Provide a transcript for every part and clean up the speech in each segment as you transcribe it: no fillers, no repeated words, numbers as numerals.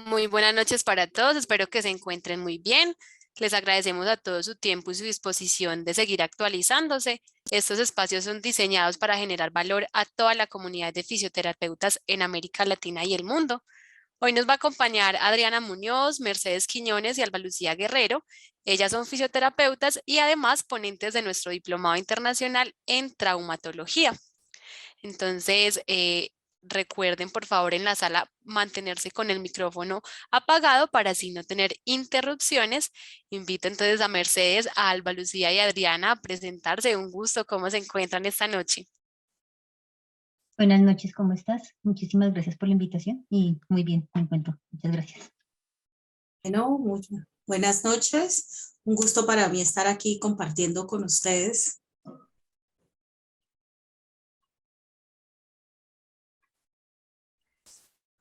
Muy buenas noches para todos, espero que se encuentren muy bien. Les agradecemos a todos su tiempo y su disposición de seguir actualizándose. Estos espacios son diseñados para generar valor a toda la comunidad de fisioterapeutas en América Latina y el mundo. Hoy nos va a acompañar Adriana Muñoz, Mercedes Quiñones y Alba Lucía Guerrero. Ellas son fisioterapeutas y además ponentes de nuestro diplomado internacional en traumatología. Entonces, recuerden por favor en la sala mantenerse con el micrófono apagado para así no tener interrupciones. Invito entonces a Mercedes, a Alba Lucía y a Adriana a presentarse. Un gusto, ¿cómo se encuentran esta noche? Buenas noches, ¿cómo estás? Muchísimas gracias por la invitación y muy bien, me encuentro. Muchas gracias. Bueno, buenas noches. Un gusto para mí estar aquí compartiendo con ustedes.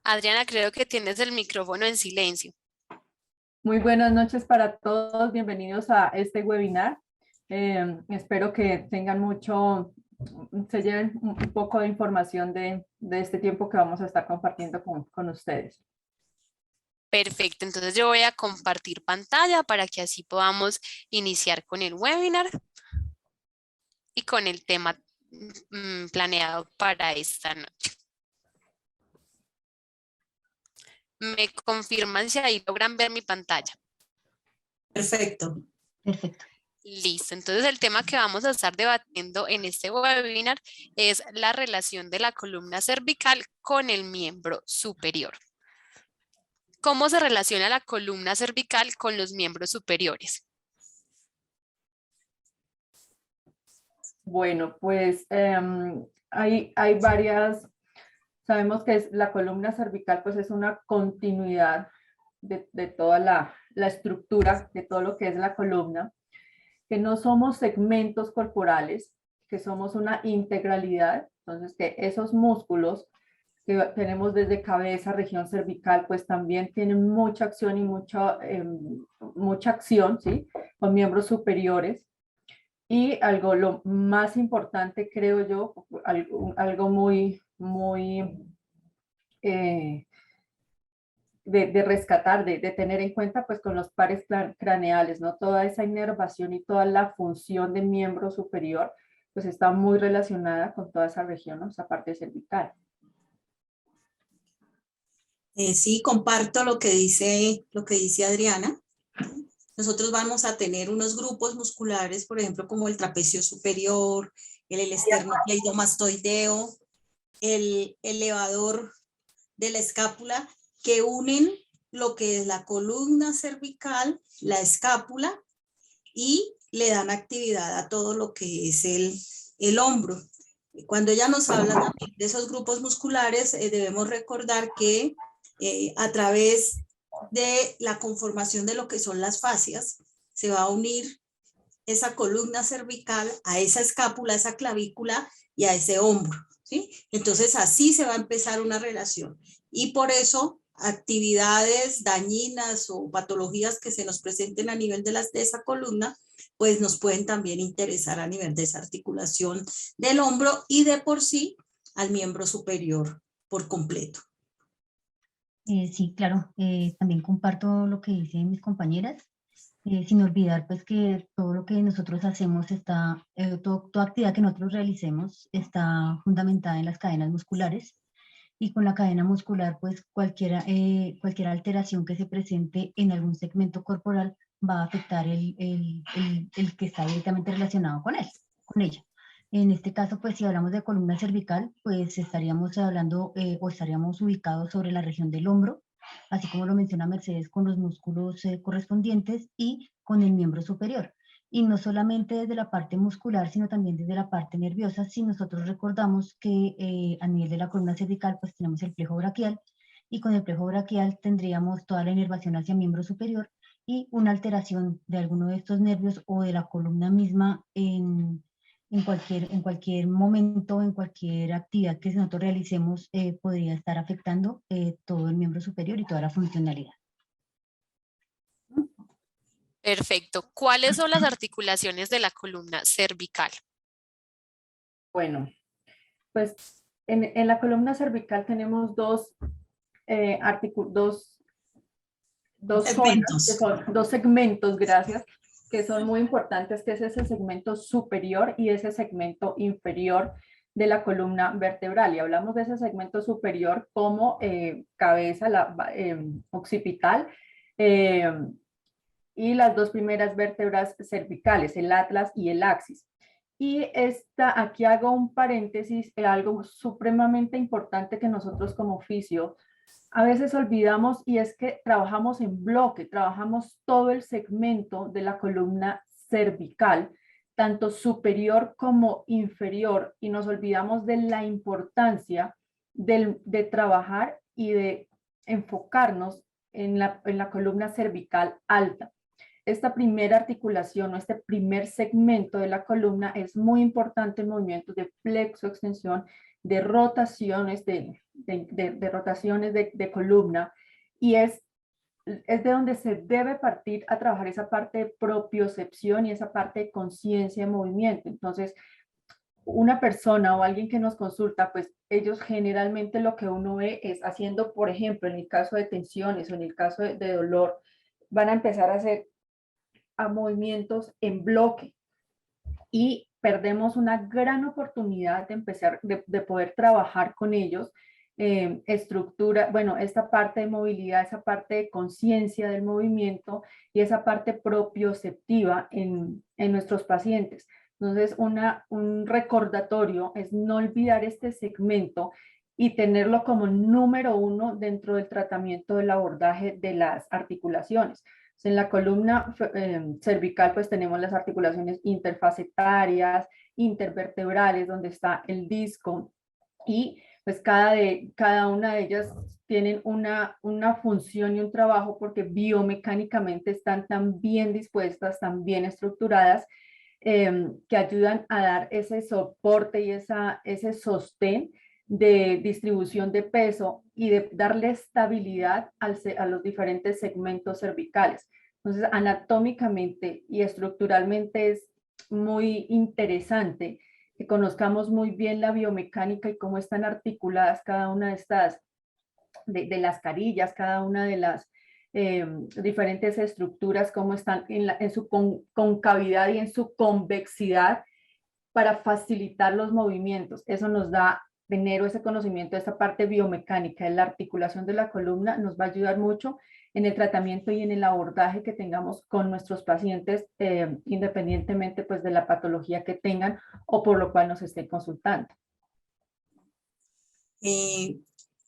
Adriana, creo que tienes el micrófono en silencio. Muy buenas noches para todos, bienvenidos a este webinar. Espero que tengan se lleven un poco de información de este tiempo que vamos a estar compartiendo con ustedes. Perfecto, entonces yo voy a compartir pantalla para que así podamos iniciar con el webinar y con el tema planeado para esta noche. ¿Me confirman si ahí logran ver mi pantalla? Perfecto. Perfecto. Listo, entonces el tema que vamos a estar debatiendo en este webinar es la relación de la columna cervical con el miembro superior. ¿Cómo se relaciona la columna cervical con los miembros superiores? Bueno, pues hay varias, sabemos que la columna cervical pues es una continuidad de toda la estructura, de todo lo que es la columna, que no somos segmentos corporales, que somos una integralidad, entonces que esos músculos que tenemos desde cabeza, región cervical, pues también tienen mucha acción y mucha acción, ¿sí? Con miembros superiores. Y algo, lo más importante, creo yo, algo muy de rescatar, de tener en cuenta, pues con los pares craneales, ¿no? Toda esa inervación y toda la función de miembro superior, pues está muy relacionada con toda esa región, ¿no? Esa parte cervical. Sí, comparto lo que dice Adriana. Nosotros vamos a tener unos grupos musculares, por ejemplo, como el trapecio superior, el esternocleidomastoideo, el elevador de la escápula, que unen lo que es la columna cervical, la escápula, y le dan actividad a todo lo que es el hombro. Cuando ella nos habla también de esos grupos musculares, debemos recordar que a través de la conformación de lo que son las fascias, se va a unir esa columna cervical a esa escápula, a esa clavícula y a ese hombro, ¿sí? Entonces así se va a empezar una relación. Y por eso actividades dañinas o patologías que se nos presenten a nivel de esa columna, pues nos pueden también interesar a nivel de esa articulación del hombro y de por sí al miembro superior por completo. Sí, claro, también comparto lo que dicen mis compañeras, sin olvidar pues que todo lo que nosotros hacemos está, toda actividad que nosotros realicemos está fundamentada en las cadenas musculares, y con la cadena muscular pues cualquier alteración que se presente en algún segmento corporal va a afectar el que está directamente relacionado con ella. En este caso, pues si hablamos de columna cervical, pues estaríamos hablando o estaríamos ubicados sobre la región del hombro, así como lo menciona Mercedes, con los músculos correspondientes y con el miembro superior. Y no solamente desde la parte muscular, sino también desde la parte nerviosa. Si nosotros recordamos que a nivel de la columna cervical, pues tenemos el plejo braquial, y con el plejo braquial tendríamos toda la inervación hacia miembro superior y una alteración de alguno de estos nervios o de la columna misma en cualquier momento, en cualquier actividad que nosotros realicemos, podría estar afectando todo el miembro superior y toda la funcionalidad. Perfecto. ¿Cuáles son las articulaciones de la columna cervical? Bueno, pues en la columna cervical tenemos dos dos zonas, que son dos segmentos, gracias, que son muy importantes, que es ese segmento superior y ese segmento inferior de la columna vertebral. Y hablamos de ese segmento superior como cabeza occipital, y las dos primeras vértebras cervicales, el atlas y el axis. Y aquí hago un paréntesis, algo supremamente importante que nosotros como fisio a veces olvidamos, y es que trabajamos en bloque, trabajamos todo el segmento de la columna cervical, tanto superior como inferior, y nos olvidamos de la importancia de trabajar y de enfocarnos en la columna cervical alta. Esta primera articulación o este primer segmento de la columna es muy importante en movimientos de flexo, extensión, de rotaciones rotaciones de columna, y es de donde se debe partir a trabajar esa parte de propiocepción y esa parte de conciencia de movimiento. Entonces, una persona o alguien que nos consulta, pues ellos generalmente lo que uno ve es haciendo, por ejemplo, en el caso de tensiones o en el caso de dolor, van a empezar a hacer movimientos en bloque, y perdemos una gran oportunidad de empezar, de poder trabajar con ellos, estructura, bueno, esta parte de movilidad, esa parte de conciencia del movimiento y esa parte propioceptiva en nuestros pacientes. Entonces, un recordatorio es no olvidar este segmento y tenerlo como número uno dentro del tratamiento del abordaje de las articulaciones. En la columna cervical pues tenemos las articulaciones interfacetarias, intervertebrales, donde está el disco, y pues cada una de ellas tienen una función y un trabajo, porque biomecánicamente están tan bien dispuestas, tan bien estructuradas, que ayudan a dar ese soporte y ese sostén de distribución de peso y de darle estabilidad a los diferentes segmentos cervicales. Entonces, anatómicamente y estructuralmente es muy interesante que conozcamos muy bien la biomecánica y cómo están articuladas cada una de estas, de las carillas, cada una de las diferentes estructuras, cómo están en su concavidad y en su convexidad para facilitar los movimientos. Eso nos da, tener ese conocimiento de esta parte biomecánica de la articulación de la columna, nos va a ayudar mucho en el tratamiento y en el abordaje que tengamos con nuestros pacientes, independientemente pues de la patología que tengan o por lo cual nos estén consultando.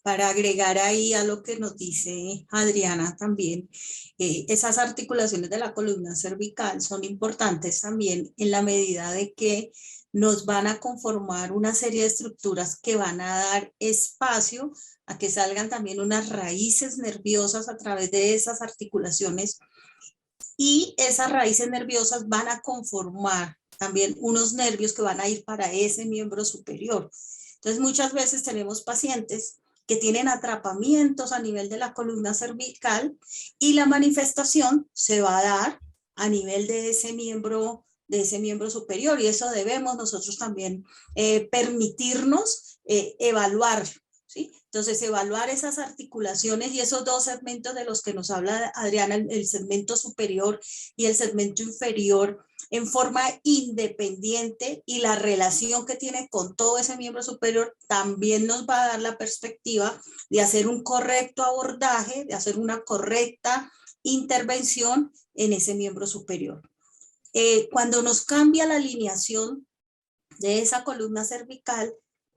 Para agregar ahí a lo que nos dice Adriana también, esas articulaciones de la columna cervical son importantes también en la medida de que nos van a conformar una serie de estructuras que van a dar espacio a que salgan también unas raíces nerviosas a través de esas articulaciones, y esas raíces nerviosas van a conformar también unos nervios que van a ir para ese miembro superior. Entonces muchas veces tenemos pacientes que tienen atrapamientos a nivel de la columna cervical y la manifestación se va a dar a nivel de ese miembro superior, y eso debemos nosotros también permitirnos evaluar, ¿sí? Entonces, evaluar esas articulaciones y esos dos segmentos de los que nos habla Adriana, el segmento superior y el segmento inferior, en forma independiente, y la relación que tiene con todo ese miembro superior también nos va a dar la perspectiva de hacer un correcto abordaje, de hacer una correcta intervención en ese miembro superior. Cuando nos cambia la alineación de esa columna cervical,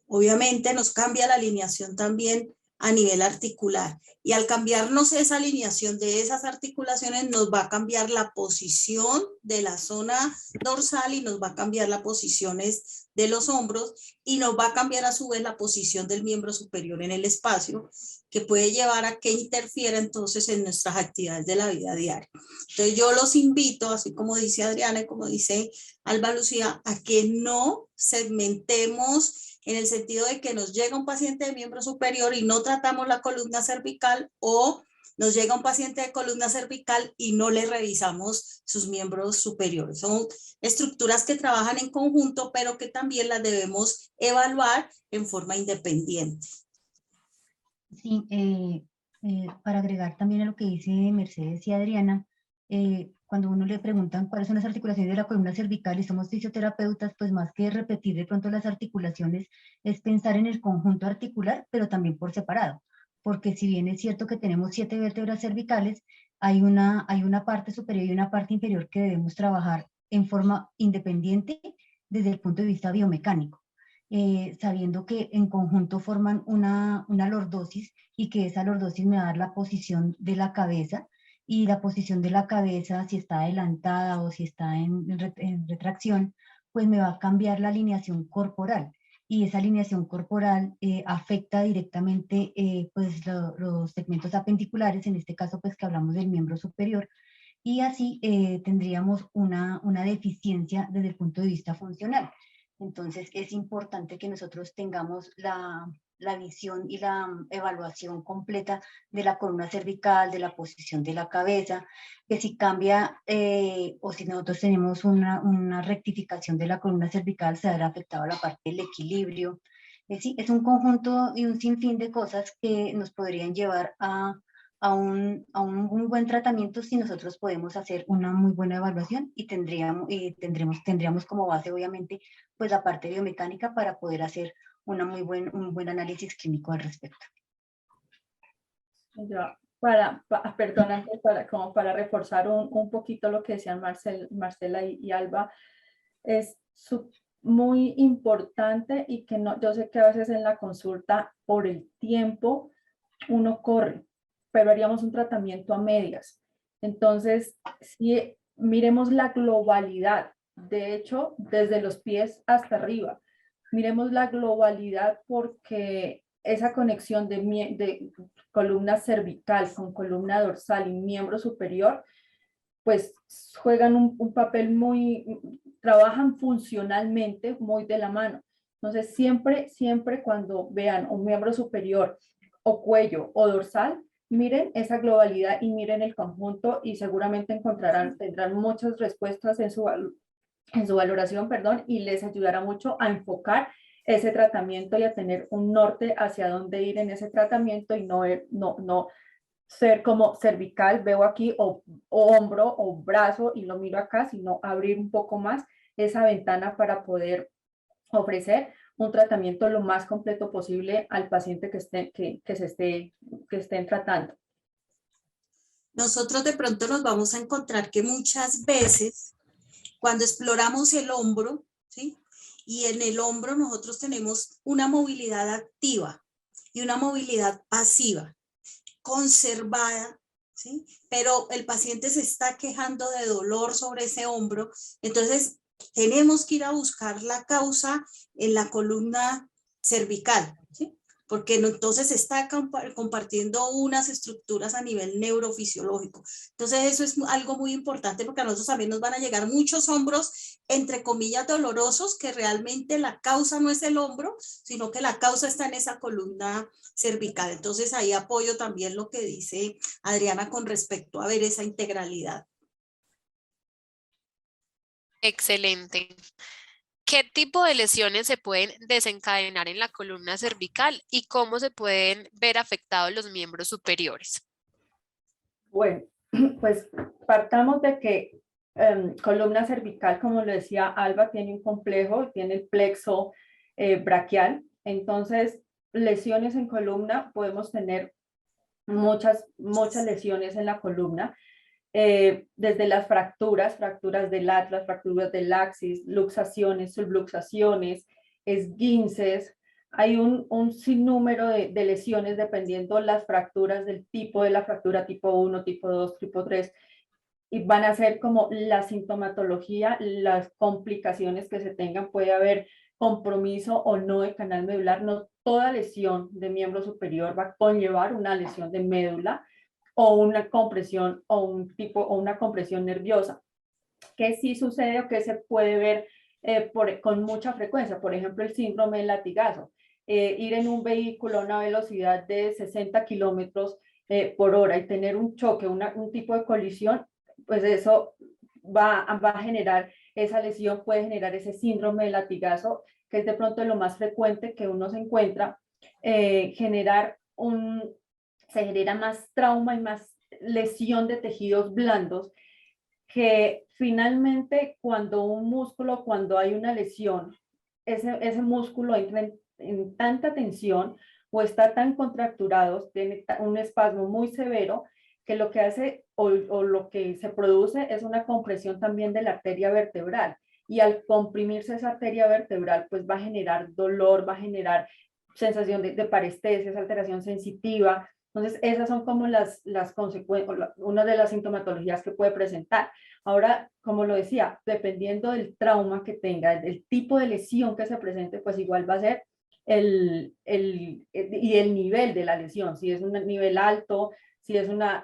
obviamente nos cambia la alineación también a nivel articular, y al cambiarnos esa alineación de esas articulaciones nos va a cambiar la posición de la zona dorsal y nos va a cambiar las posiciones de los hombros, y nos va a cambiar a su vez la posición del miembro superior en el espacio, que puede llevar a que interfiera entonces en nuestras actividades de la vida diaria. Entonces yo los invito, así como dice Adriana y como dice Alba Lucía, a que no segmentemos en el sentido de que nos llega un paciente de miembro superior y no tratamos la columna cervical, o nos llega un paciente de columna cervical y no le revisamos sus miembros superiores. Son estructuras que trabajan en conjunto, pero que también las debemos evaluar en forma independiente. Sí, Para agregar también a lo que dice Mercedes y Adriana, cuando uno le preguntan cuáles son las articulaciones de la columna cervical y somos fisioterapeutas, pues más que repetir de pronto las articulaciones, es pensar en el conjunto articular, pero también por separado. Porque si bien es cierto que tenemos 7 vértebras cervicales, hay una parte superior y una parte inferior que debemos trabajar en forma independiente desde el punto de vista biomecánico, sabiendo que en conjunto forman una lordosis y que esa lordosis me va a dar la posición de la cabeza, y la posición de la cabeza, si está adelantada o si está en retracción, pues me va a cambiar la alineación corporal. Y esa alineación corporal afecta directamente pues los segmentos apendiculares, en este caso pues que hablamos del miembro superior, y así tendríamos una deficiencia desde el punto de vista funcional. Entonces es importante que nosotros tengamos la visión y la evaluación completa de la columna cervical, de la posición de la cabeza, que si cambia o si nosotros tenemos una rectificación de la columna cervical, se verá afectado la parte del equilibrio. Sí, es un conjunto y un sinfín de cosas que nos podrían llevar a un muy buen tratamiento si nosotros podemos hacer una muy buena evaluación, y tendríamos como base, obviamente, pues la parte biomecánica para poder hacer un buen análisis clínico al respecto. Ya, perdón, antes como para reforzar un poquito lo que decían Marcela y Alba, es muy importante y que no, yo sé que a veces en la consulta por el tiempo uno corre, pero haríamos un tratamiento a medias. Entonces, si miremos la globalidad, de hecho, desde los pies hasta arriba, miremos la globalidad, porque esa conexión de columna cervical con columna dorsal y miembro superior, pues juegan un papel trabajan funcionalmente muy de la mano. Entonces, siempre cuando vean un miembro superior o cuello o dorsal, miren esa globalidad y miren el conjunto, y seguramente tendrán muchas respuestas en su valoración, perdón, y les ayudará mucho a enfocar ese tratamiento y a tener un norte hacia dónde ir en ese tratamiento, y no ser como cervical, veo aquí, o hombro o brazo y lo miro acá, sino abrir un poco más esa ventana para poder ofrecer un tratamiento lo más completo posible al paciente que estén tratando. Nosotros de pronto nos vamos a encontrar que muchas veces cuando exploramos el hombro, ¿sí? Y en el hombro nosotros tenemos una movilidad activa y una movilidad pasiva, conservada, ¿sí? Pero el paciente se está quejando de dolor sobre ese hombro, entonces tenemos que ir a buscar la causa en la columna cervical, ¿sí? Porque entonces está compartiendo unas estructuras a nivel neurofisiológico. Entonces eso es algo muy importante, porque a nosotros también nos van a llegar muchos hombros, entre comillas, dolorosos, que realmente la causa no es el hombro, sino que la causa está en esa columna cervical. Entonces ahí apoyo también lo que dice Adriana con respecto a ver esa integralidad. Excelente. ¿Qué tipo de lesiones se pueden desencadenar en la columna cervical y cómo se pueden ver afectados los miembros superiores? Bueno, pues partamos de que columna cervical, como lo decía Alba, tiene un complejo, tiene el plexo braquial. Entonces, lesiones en columna, podemos tener muchas lesiones en la columna, desde las fracturas del atlas, fracturas del axis, luxaciones, subluxaciones, esguinces. Hay un sinnúmero de lesiones dependiendo las fracturas, del tipo de la fractura, tipo 1, tipo 2, tipo 3, y van a ser como la sintomatología, las complicaciones que se tengan. Puede haber compromiso o no del canal medular. No toda lesión de miembro superior va a conllevar una lesión de médula o una compresión o una compresión nerviosa. ¿Qué sí sucede o qué se puede ver con mucha frecuencia? Por ejemplo, el síndrome del latigazo. Ir en un vehículo a una velocidad de 60 kilómetros por hora y tener un choque, un tipo de colisión, pues eso va a generar esa lesión, puede generar ese síndrome del latigazo, que es de pronto lo más frecuente que uno se encuentra, generar se genera más trauma y más lesión de tejidos blandos, que finalmente cuando un músculo, cuando hay una lesión, ese músculo entra en tanta tensión o está tan contracturado, tiene un espasmo muy severo, que lo que hace o lo que se produce es una compresión también de la arteria vertebral. Y al comprimirse esa arteria vertebral, pues va a generar dolor, va a generar sensación de parestesia, alteración sensitiva. Entonces, esas son como las consecuencias, una de las sintomatologías que puede presentar. Ahora, como lo decía, dependiendo del trauma que tenga, del tipo de lesión que se presente, pues igual va a ser y el nivel de la lesión, si es un nivel alto, si es una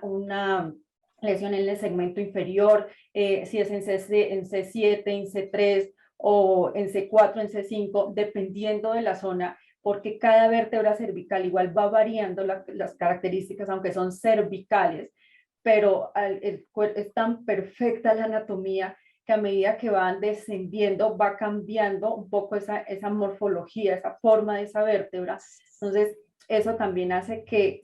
lesión en el segmento inferior, si es en C7, en C3 o en C4, en C5, dependiendo de la zona, porque cada vértebra cervical igual va variando las características, aunque son cervicales, pero es tan perfecta la anatomía que a medida que van descendiendo va cambiando un poco esa morfología, esa forma de esa vértebra. Entonces, eso también hace que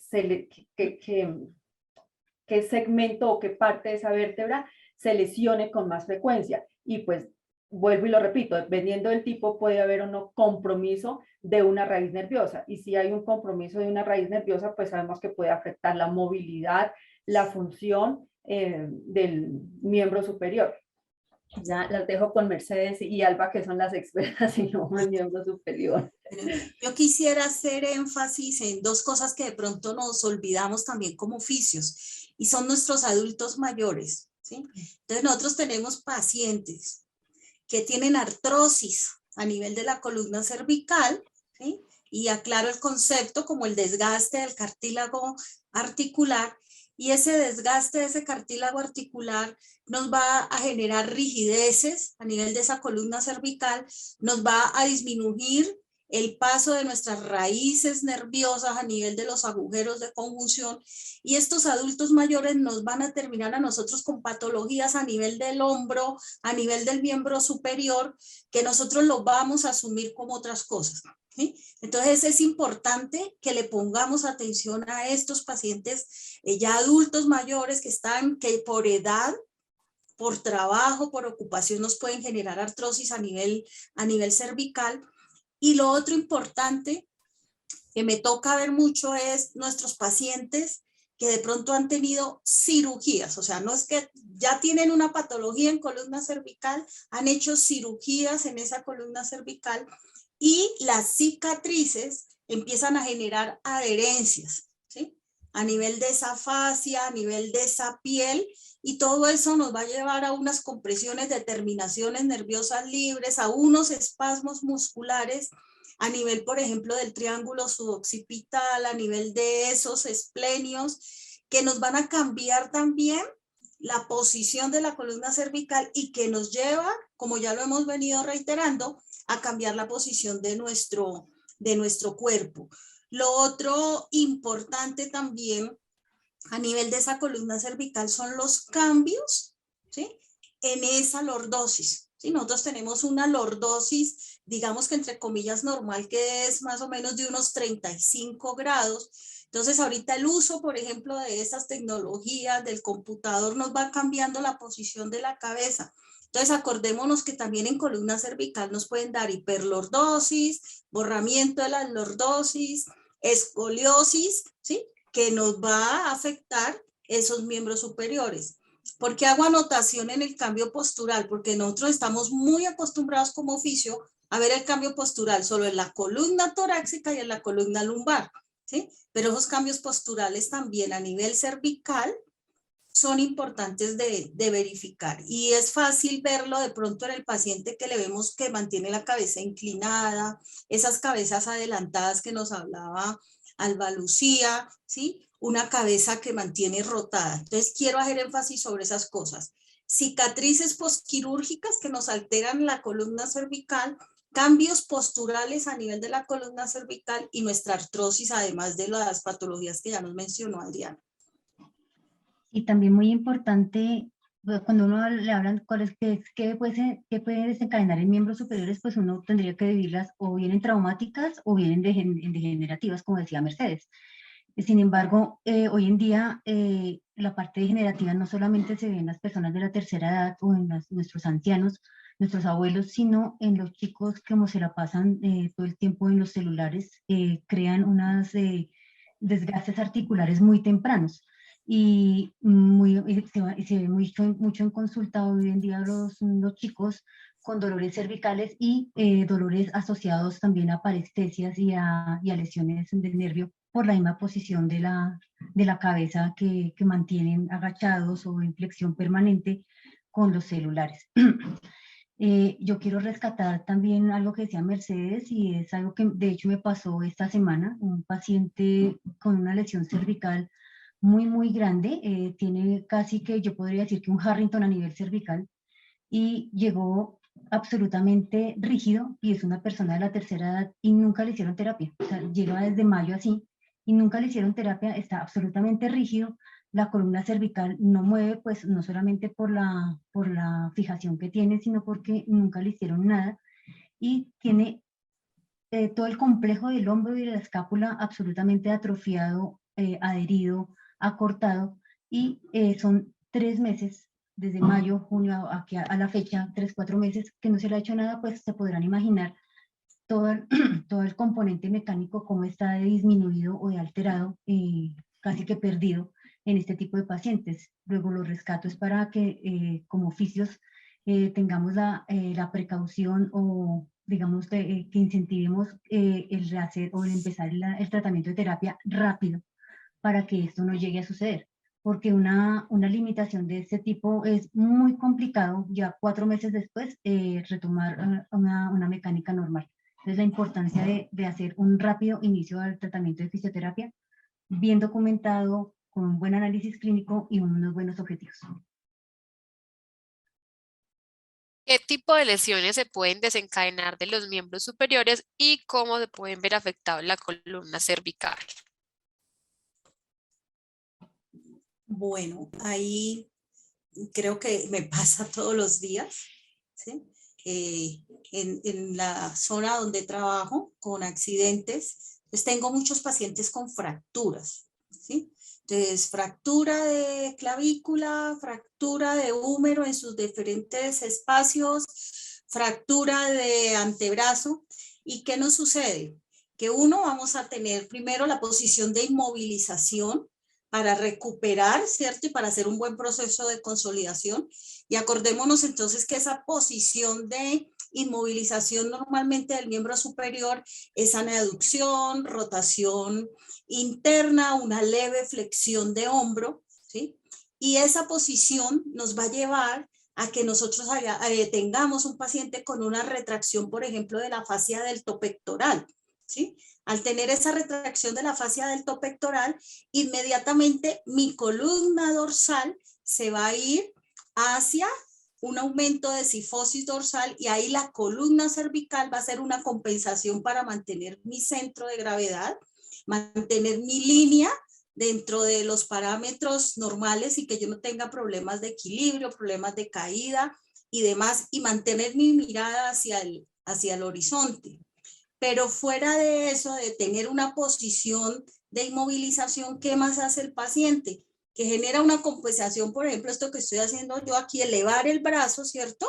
qué segmento o qué parte de esa vértebra se lesione con más frecuencia. Y pues, vuelvo y lo repito, dependiendo del tipo puede haber o no compromiso de una raíz nerviosa. Y si hay un compromiso de una raíz nerviosa, pues sabemos que puede afectar la movilidad, la función del miembro superior. Ya las dejo con Mercedes y Alba, que son las expertas en el miembro superior. Yo quisiera hacer énfasis en dos cosas que de pronto nos olvidamos también como oficios, y son nuestros adultos mayores, ¿sí? Entonces nosotros tenemos pacientes que tienen artrosis a nivel de la columna cervical, ¿sí? Y aclaro el concepto como el desgaste del cartílago articular, y ese desgaste de ese cartílago articular nos va a generar rigideces a nivel de esa columna cervical, nos va a disminuir el paso de nuestras raíces nerviosas a nivel de los agujeros de conjunción, y estos adultos mayores nos van a terminar a nosotros con patologías a nivel del hombro, a nivel del miembro superior, que nosotros lo vamos a asumir como otras cosas, ¿sí? Entonces es importante que le pongamos atención a estos pacientes ya adultos mayores que por edad, por trabajo, por ocupación nos pueden generar artrosis a nivel cervical. Y lo otro importante que me toca ver mucho es nuestros pacientes que de pronto han tenido cirugías, o sea, no es que ya tienen una patología en columna cervical, han hecho cirugías en esa columna cervical y las cicatrices empiezan a generar adherencias, ¿sí? A nivel de esa fascia, a nivel de esa piel, y todo eso nos va a llevar a unas compresiones de terminaciones nerviosas libres, a unos espasmos musculares a nivel, por ejemplo, del triángulo suboccipital, a nivel de esos esplenios, que nos van a cambiar también la posición de la columna cervical y que nos lleva, como ya lo hemos venido reiterando, a cambiar la posición de nuestro cuerpo. Lo otro importante también a nivel de esa columna cervical son los cambios, ¿sí? En esa lordosis, ¿sí? Nosotros tenemos una lordosis, digamos que entre comillas normal, que es más o menos de unos 35 grados. Entonces ahorita el uso, por ejemplo, de estas tecnologías del computador nos va cambiando la posición de la cabeza. Entonces acordémonos que también en columna cervical nos pueden dar hiperlordosis, borramiento de la lordosis, escoliosis, ¿sí? Que nos va a afectar esos miembros superiores. ¿Por qué hago anotación en el cambio postural? Porque nosotros estamos muy acostumbrados como oficio a ver el cambio postural solo en la columna torácica y en la columna lumbar, ¿sí? Pero esos cambios posturales también a nivel cervical son importantes de verificar, y es fácil verlo de pronto en el paciente que le vemos que mantiene la cabeza inclinada, esas cabezas adelantadas que nos hablaba Alba Lucía, ¿sí? Una cabeza que mantiene rotada. Entonces quiero hacer énfasis sobre esas cosas. Cicatrices postquirúrgicas que nos alteran la columna cervical, cambios posturales a nivel de la columna cervical y nuestra artrosis, además de las patologías que ya nos mencionó Adriana. Y también muy importante, pues, cuando uno le hablan qué puede desencadenar en miembros superiores, pues uno tendría que dividirlas o bien en traumáticas o bien en degenerativas, como decía Mercedes. Sin embargo, hoy en día la parte degenerativa no solamente se ve en las personas de la tercera edad o en nuestros ancianos, nuestros abuelos, sino en los chicos que como se la pasan todo el tiempo en los celulares, crean unas desgastes articulares muy tempranos. Se ve mucho en consulta hoy en día los chicos con dolores cervicales y dolores asociados también a parestesias y a lesiones del nervio por la misma posición de la cabeza que mantienen agachados o en flexión permanente con los celulares. Yo quiero rescatar también algo que decía Mercedes y es algo que de hecho me pasó esta semana, un paciente con una lesión cervical muy grande, tiene casi que yo podría decir que un Harrington a nivel cervical y llegó absolutamente rígido y es una persona de la tercera edad y nunca le hicieron terapia, o sea, lleva desde mayo así y nunca le hicieron terapia, está absolutamente rígido, la columna cervical no mueve, pues no solamente por la fijación que tiene, sino porque nunca le hicieron nada y tiene todo el complejo del hombro y de la escápula absolutamente atrofiado, adherido, acortado, y son 3 meses, desde mayo, junio, aquí a la fecha, 3, 4 meses, que no se le ha hecho nada, pues se podrán imaginar todo el, todo el componente mecánico, cómo está de disminuido o de alterado, casi que perdido en este tipo de pacientes. Luego los rescato es para que como oficios tengamos la precaución o digamos que incentivemos el rehacer o el empezar el tratamiento de terapia rápido para que esto no llegue a suceder. Porque una limitación de este tipo es muy complicado ya 4 meses después retomar una mecánica normal. Entonces la importancia de hacer un rápido inicio al tratamiento de fisioterapia, bien documentado, con un buen análisis clínico y unos buenos objetivos. ¿Qué tipo de lesiones se pueden desencadenar de los miembros superiores y cómo se pueden ver afectados la columna cervical? Bueno, ahí creo que me pasa todos los días, ¿sí? En la zona donde trabajo con accidentes, pues tengo muchos pacientes con fracturas, ¿sí? Entonces, fractura de clavícula, fractura de húmero en sus diferentes espacios, fractura de antebrazo. ¿Y qué nos sucede? Que uno, vamos a tener primero la posición de inmovilización para recuperar, ¿cierto? Y para hacer un buen proceso de consolidación. Y acordémonos entonces que esa posición de inmovilización normalmente del miembro superior es aneducción, rotación interna, una leve flexión de hombro, ¿sí? Y esa posición nos va a llevar a que nosotros tengamos un paciente con una retracción, por ejemplo, de la fascia delto pectoral, ¿sí? Al tener esa retracción de la fascia delto pectoral, inmediatamente mi columna dorsal se va a ir hacia un aumento de cifosis dorsal y ahí la columna cervical va a ser una compensación para mantener mi centro de gravedad, mantener mi línea dentro de los parámetros normales y que yo no tenga problemas de equilibrio, problemas de caída y demás, y mantener mi mirada hacia el horizonte. Pero fuera de eso, de tener una posición de inmovilización, ¿qué más hace el paciente? Que genera una compensación, por ejemplo, esto que estoy haciendo yo aquí, elevar el brazo, ¿cierto?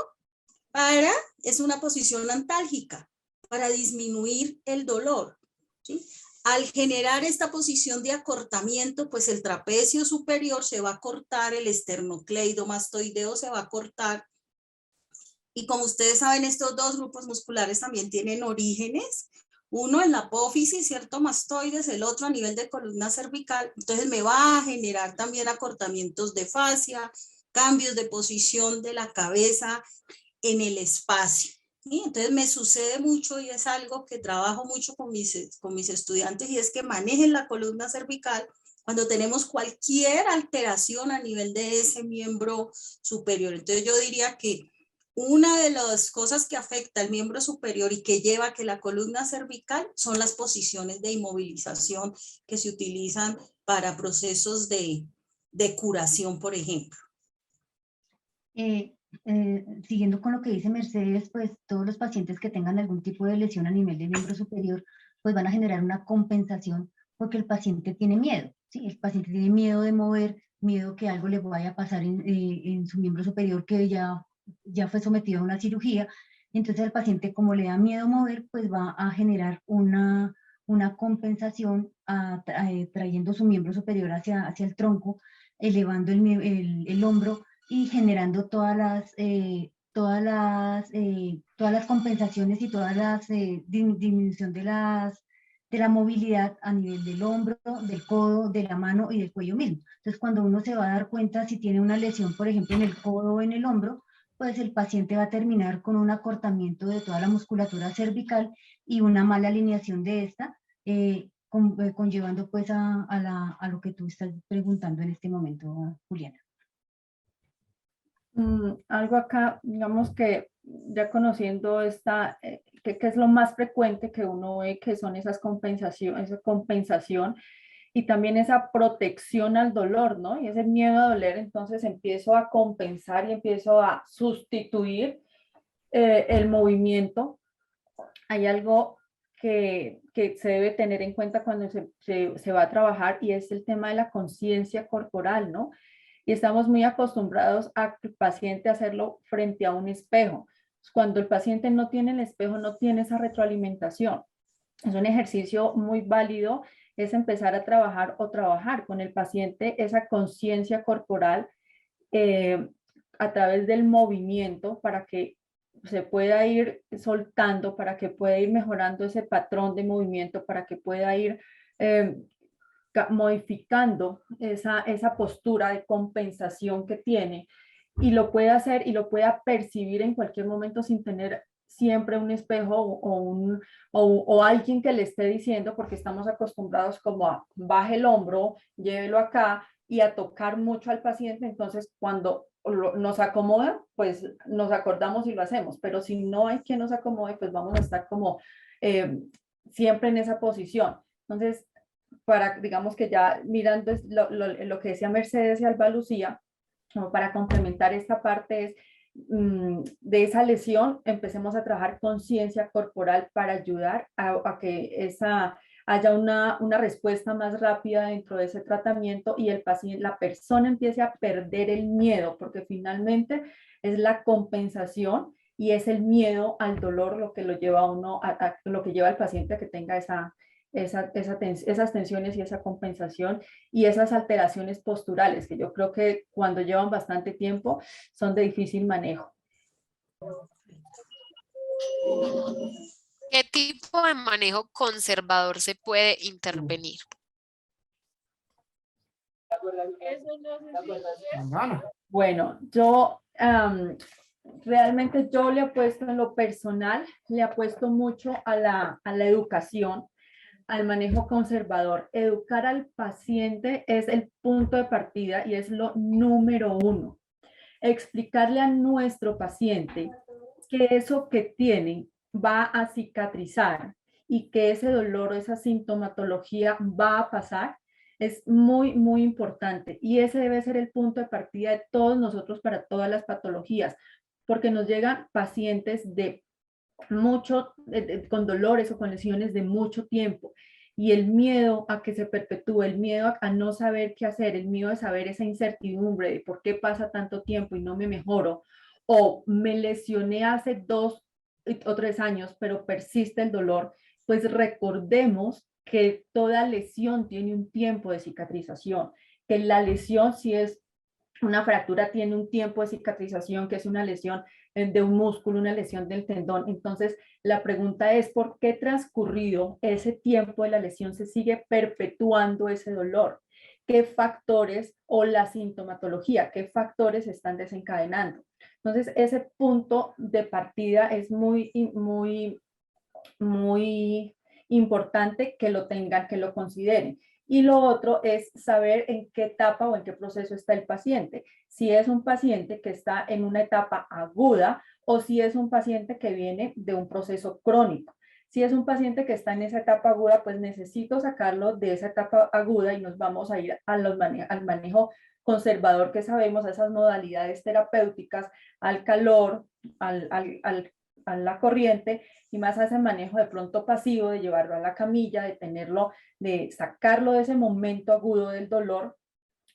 Es una posición antálgica, para disminuir el dolor, ¿sí? Al generar esta posición de acortamiento, pues el trapecio superior se va a cortar, el esternocleidomastoideo se va a cortar. Y como ustedes saben, estos dos grupos musculares también tienen orígenes, uno en la apófisis, ¿cierto? Mastoides, el otro a nivel de columna cervical. Entonces me va a generar también acortamientos de fascia, cambios de posición de la cabeza en el espacio. ¿Sí? Entonces me sucede mucho y es algo que trabajo mucho con mis estudiantes y es que manejen la columna cervical cuando tenemos cualquier alteración a nivel de ese miembro superior. Entonces yo diría que una de las cosas que afecta al miembro superior y que lleva a que la columna cervical son las posiciones de inmovilización que se utilizan para procesos de curación, por ejemplo. Siguiendo con lo que dice Mercedes, pues todos los pacientes que tengan algún tipo de lesión a nivel del miembro superior, pues van a generar una compensación porque el paciente tiene miedo, ¿sí? El paciente tiene miedo de mover, miedo que algo le vaya a pasar en su miembro superior que ya fue sometido a una cirugía. Entonces el paciente, como le da miedo mover, pues va a generar una compensación trayendo su miembro superior hacia el tronco, elevando el hombro y generando todas las compensaciones y todas las disminución de la movilidad a nivel del hombro, del codo, de la mano y del cuello mismo. Entonces, cuando uno se va a dar cuenta si tiene una lesión, por ejemplo, en el codo o en el hombro, pues el paciente va a terminar con un acortamiento de toda la musculatura cervical y una mala alineación de esta, conllevando pues a lo que tú estás preguntando en este momento, Juliana. Algo acá, digamos que ya conociendo esta, que es lo más frecuente que uno ve, que son esa compensación y también esa protección al dolor, ¿no? Y ese miedo a doler, entonces empiezo a compensar y empiezo a sustituir el movimiento. Hay algo que se debe tener en cuenta cuando se va a trabajar y es el tema de la conciencia corporal, ¿no? Y estamos muy acostumbrados al paciente a hacerlo frente a un espejo. Cuando el paciente no tiene el espejo, no tiene esa retroalimentación. Es un ejercicio muy válido, es empezar a trabajar con el paciente esa conciencia corporal a través del movimiento para que se pueda ir soltando, para que pueda ir mejorando ese patrón de movimiento, para que pueda ir modificando esa postura de compensación que tiene y lo puede hacer y lo pueda percibir en cualquier momento sin tener siempre un espejo o alguien que le esté diciendo, porque estamos acostumbrados como a baje el hombro, llévelo acá y a tocar mucho al paciente. Entonces cuando nos acomoda, pues nos acordamos y lo hacemos, pero si no hay quien nos acomode, pues vamos a estar como siempre en esa posición. Entonces, digamos que ya mirando lo que decía Mercedes y Alba Lucía, como para complementar esta parte es de esa lesión, empecemos a trabajar conciencia corporal para ayudar a que haya una respuesta más rápida dentro de ese tratamiento y el paciente, la persona empiece a perder el miedo, porque finalmente es la compensación y es el miedo al dolor lo que lo lleva a uno, lo que lleva al paciente a que tenga esas tensiones y esa compensación y esas alteraciones posturales, que yo creo que cuando llevan bastante tiempo son de difícil manejo. ¿Qué tipo de manejo conservador se puede intervenir? Bueno, yo realmente yo le apuesto en lo personal, le apuesto mucho a la educación, al manejo conservador. Educar al paciente es el punto de partida y es lo número uno. Explicarle a nuestro paciente que eso que tiene va a cicatrizar y que ese dolor o esa sintomatología va a pasar es muy, muy importante. Y ese debe ser el punto de partida de todos nosotros para todas las patologías, porque nos llegan pacientes con dolores o con lesiones de mucho tiempo. Y el miedo a que se perpetúe, el miedo a no saber qué hacer, el miedo de saber esa incertidumbre de por qué pasa tanto tiempo y no me mejoro, o me lesioné hace 2 o 3 años, pero persiste el dolor, pues recordemos que toda lesión tiene un tiempo de cicatrización, que la lesión, si es una fractura, tiene un tiempo de cicatrización, que es una lesión de un músculo, una lesión del tendón. Entonces, la pregunta es, ¿por qué transcurrido ese tiempo de la lesión se sigue perpetuando ese dolor? ¿Qué factores o la sintomatología, qué factores están desencadenando? Entonces, ese punto de partida es muy, muy, muy importante que lo tengan, que lo consideren. Y lo otro es saber en qué etapa o en qué proceso está el paciente. Si es un paciente que está en una etapa aguda o si es un paciente que viene de un proceso crónico. Si es un paciente que está en esa etapa aguda, pues necesito sacarlo de esa etapa aguda y nos vamos a ir al manejo conservador que sabemos, a esas modalidades terapéuticas, al calor, al a la corriente, y más a ese manejo de pronto pasivo, de llevarlo a la camilla, de tenerlo, de sacarlo de ese momento agudo del dolor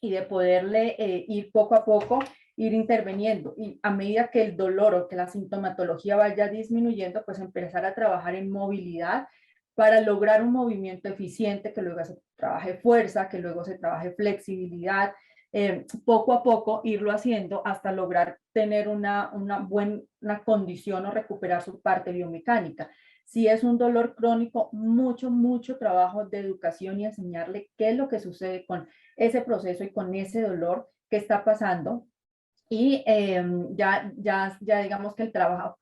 y de poderle ir poco a poco, ir interviniendo. Y a medida que el dolor o que la sintomatología vaya disminuyendo, pues empezar a trabajar en movilidad para lograr un movimiento eficiente, que luego se trabaje fuerza, que luego se trabaje flexibilidad, poco a poco irlo haciendo hasta lograr tener una buena condición o recuperar su parte biomecánica. Si es un dolor crónico, mucho trabajo de educación y enseñarle qué es lo que sucede con ese proceso y con ese dolor que está pasando. Y ya digamos que el trabajo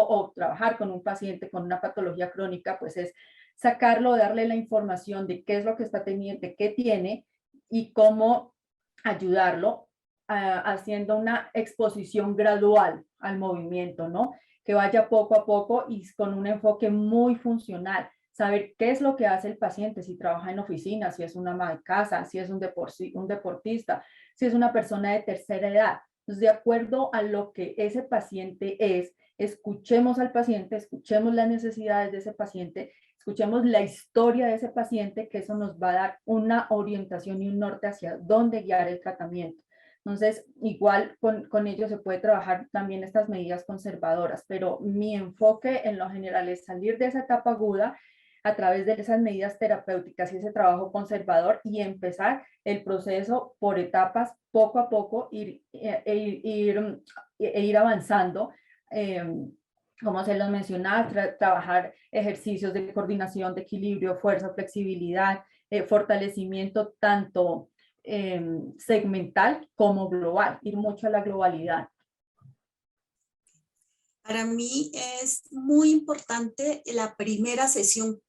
o trabajar con un paciente con una patología crónica, pues es sacarlo, darle la información de qué es lo que está teniendo, de qué tiene y cómo ayudarlo, haciendo una exposición gradual al movimiento, ¿no? Que vaya poco a poco y con un enfoque muy funcional. Saber qué es lo que hace el paciente, si trabaja en oficina, si es una ama de casa, si es un deportista, si es una persona de tercera edad. Entonces, de acuerdo a lo que ese paciente es, escuchemos al paciente, escuchemos las necesidades de ese paciente, escuchemos la historia de ese paciente, que eso nos va a dar una orientación y un norte hacia dónde guiar el tratamiento. Entonces, igual con ello se puede trabajar también estas medidas conservadoras, pero mi enfoque en lo general es salir de esa etapa aguda a través de esas medidas terapéuticas y ese trabajo conservador y empezar el proceso por etapas, poco a poco, ir avanzando. Como se los mencionaba, trabajar ejercicios de coordinación, de equilibrio, fuerza, flexibilidad, fortalecimiento tanto segmental como global, ir mucho a la globalidad. Para mí es muy importante la primera sesión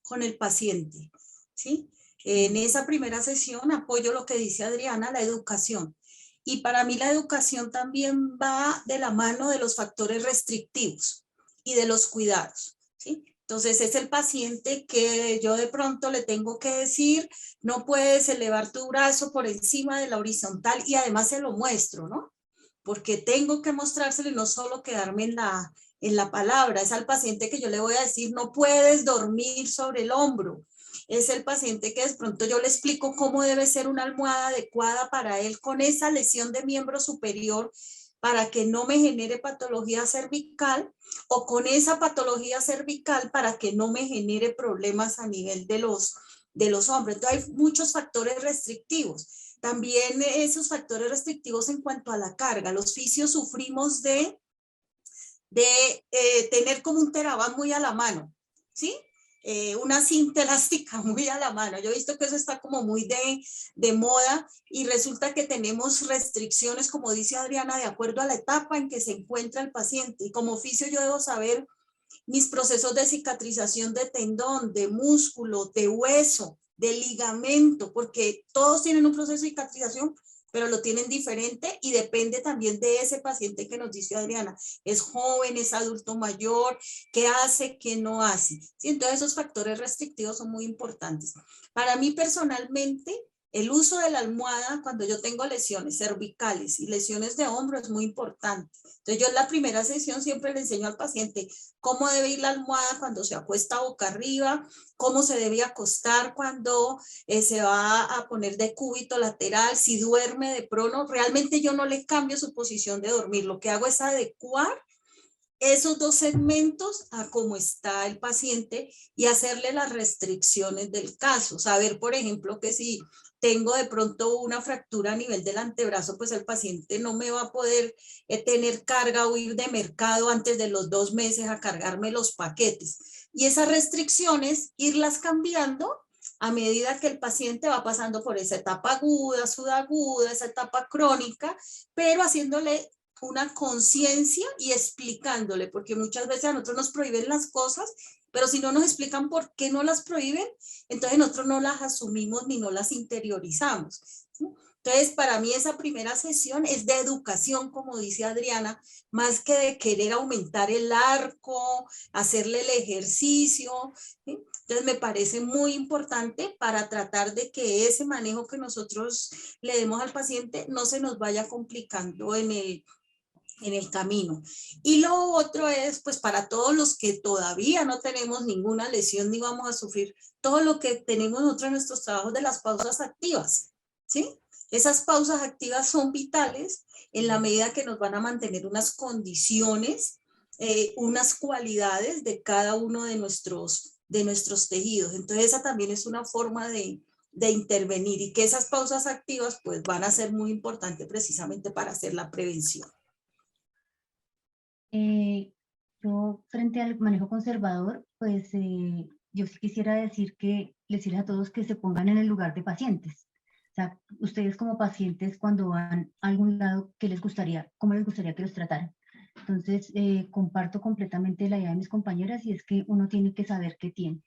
con el paciente, ¿sí? En esa primera sesión apoyo lo que dice Adriana, la educación. Y para mí la educación también va de la mano de los factores restrictivos y de los cuidados, ¿sí? Entonces es el paciente que yo de pronto le tengo que decir, no puedes elevar tu brazo por encima de la horizontal, y además se lo muestro, ¿no? Porque tengo que mostrárselo y no solo quedarme en la palabra. Es al paciente que yo le voy a decir, no puedes dormir sobre el hombro. Es el paciente que de pronto yo le explico cómo debe ser una almohada adecuada para él con esa lesión de miembro superior, para que no me genere patología cervical, o con esa patología cervical para que no me genere problemas a nivel de los hombros. Entonces hay muchos factores restrictivos. También esos factores restrictivos en cuanto a la carga. Los fisios sufrimos de tener como un Terabán muy a la mano, ¿sí? Una cinta elástica muy a la mano. Yo he visto que eso está como muy de moda, y resulta que tenemos restricciones, como dice Adriana, de acuerdo a la etapa en que se encuentra el paciente. Y como fisio yo debo saber mis procesos de cicatrización de tendón, de músculo, de hueso, de ligamento, porque todos tienen un proceso de cicatrización, pero lo tienen diferente y depende también de ese paciente que nos dice Adriana. Es joven, es adulto mayor, qué hace, qué no hace. ¿Sí? Entonces esos factores restrictivos son muy importantes. Para mí personalmente, el uso de la almohada cuando yo tengo lesiones cervicales y lesiones de hombro es muy importante. Entonces yo en la primera sesión siempre le enseño al paciente cómo debe ir la almohada cuando se acuesta boca arriba, cómo se debe acostar cuando se va a poner de cúbito lateral, si duerme de prono. Realmente yo no le cambio su posición de dormir, lo que hago es adecuar esos dos segmentos a cómo está el paciente y hacerle las restricciones del caso. Saber, por ejemplo, que si tengo de pronto una fractura a nivel del antebrazo, pues el paciente no me va a poder tener carga o ir de mercado antes de los 2 meses a cargarme los paquetes. Y esas restricciones, irlas cambiando a medida que el paciente va pasando por esa etapa aguda, subaguda, esa etapa crónica, pero haciéndole una conciencia y explicándole, porque muchas veces a nosotros nos prohíben las cosas, pero si no nos explican por qué no las prohíben, entonces nosotros no las asumimos ni no las interiorizamos. ¿Sí? Entonces, para mí esa primera sesión es de educación, como dice Adriana, más que de querer aumentar el arco, hacerle el ejercicio. ¿Sí? Entonces, me parece muy importante para tratar de que ese manejo que nosotros le demos al paciente no se nos vaya complicando en en el camino. Y lo otro es, pues para todos los que todavía no tenemos ninguna lesión ni vamos a sufrir, todo lo que tenemos nosotros en nuestros trabajos de las pausas activas, ¿sí? Esas pausas activas son vitales en la medida que nos van a mantener unas condiciones, unas cualidades de cada uno de nuestros tejidos. Entonces esa también es una forma de intervenir, y que esas pausas activas pues van a ser muy importantes precisamente para hacer la prevención. Yo frente al manejo conservador, pues yo sí quisiera decirles a todos que se pongan en el lugar de pacientes. O sea, ustedes como pacientes cuando van a algún lado, ¿cómo les gustaría que los trataran? Entonces, comparto completamente la idea de mis compañeras, y es que uno tiene que saber qué tiene.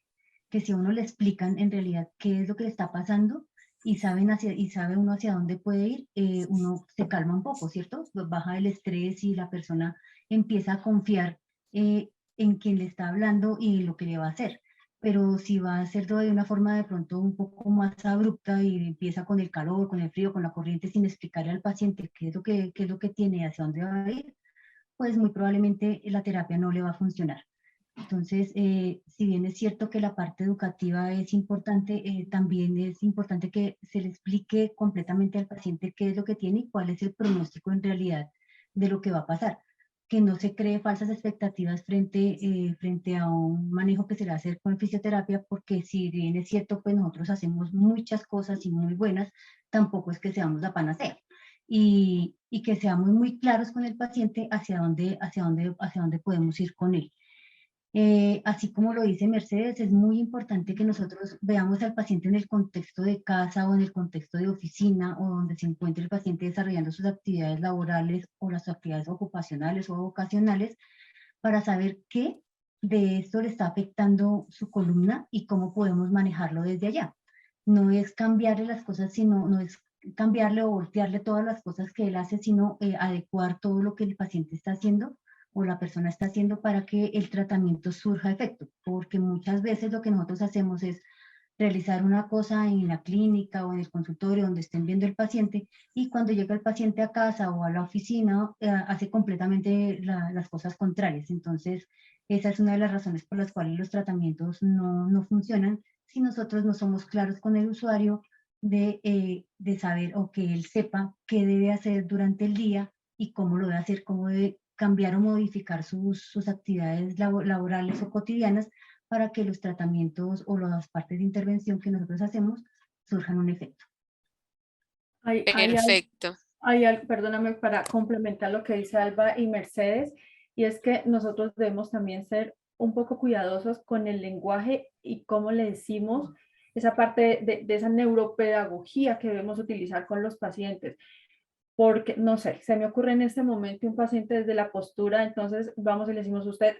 Que si a uno le explican en realidad qué es lo que le está pasando y sabe uno hacia dónde puede ir, uno se calma un poco, ¿cierto? Baja el estrés y la persona empieza a confiar en quien le está hablando y en lo que le va a hacer. Pero si va a hacerlo de una forma de pronto un poco más abrupta y empieza con el calor, con el frío, con la corriente, sin explicarle al paciente qué es lo que tiene y hacia dónde va a ir, pues muy probablemente la terapia no le va a funcionar. Entonces, si bien es cierto que la parte educativa es importante, también es importante que se le explique completamente al paciente qué es lo que tiene y cuál es el pronóstico en realidad de lo que va a pasar. Que no se cree falsas expectativas frente a un manejo que se le va a hacer con fisioterapia, porque si bien es cierto, pues nosotros hacemos muchas cosas y muy buenas, tampoco es que seamos la panacea. Y que seamos muy claros con el paciente hacia dónde podemos ir con él. Así como lo dice Mercedes, es muy importante que nosotros veamos al paciente en el contexto de casa o en el contexto de oficina, o donde se encuentre el paciente desarrollando sus actividades laborales o las actividades ocupacionales o vocacionales, para saber qué de esto le está afectando su columna y cómo podemos manejarlo desde allá. No es cambiarle las cosas, no es cambiarle o voltearle todas las cosas que él hace, sino adecuar todo lo que el paciente está haciendo o la persona está haciendo para que el tratamiento surja efecto, porque muchas veces lo que nosotros hacemos es realizar una cosa en la clínica o en el consultorio donde estén viendo el paciente, y cuando llega el paciente a casa o a la oficina hace completamente las cosas contrarias. Entonces, esa es una de las razones por las cuales los tratamientos no funcionan si nosotros no somos claros con el usuario de saber, o que él sepa qué debe hacer durante el día y cómo lo debe hacer, cómo debe cambiar o modificar sus actividades laborales o cotidianas, para que los tratamientos o las partes de intervención que nosotros hacemos surjan un efecto. Perfecto. Perdóname, para complementar lo que dice Alba y Mercedes, y es que nosotros debemos también ser un poco cuidadosos con el lenguaje y cómo le decimos esa parte de esa neuropedagogía que debemos utilizar con los pacientes. Porque, no sé, se me ocurre en este momento un paciente desde la postura, entonces vamos y le decimos, usted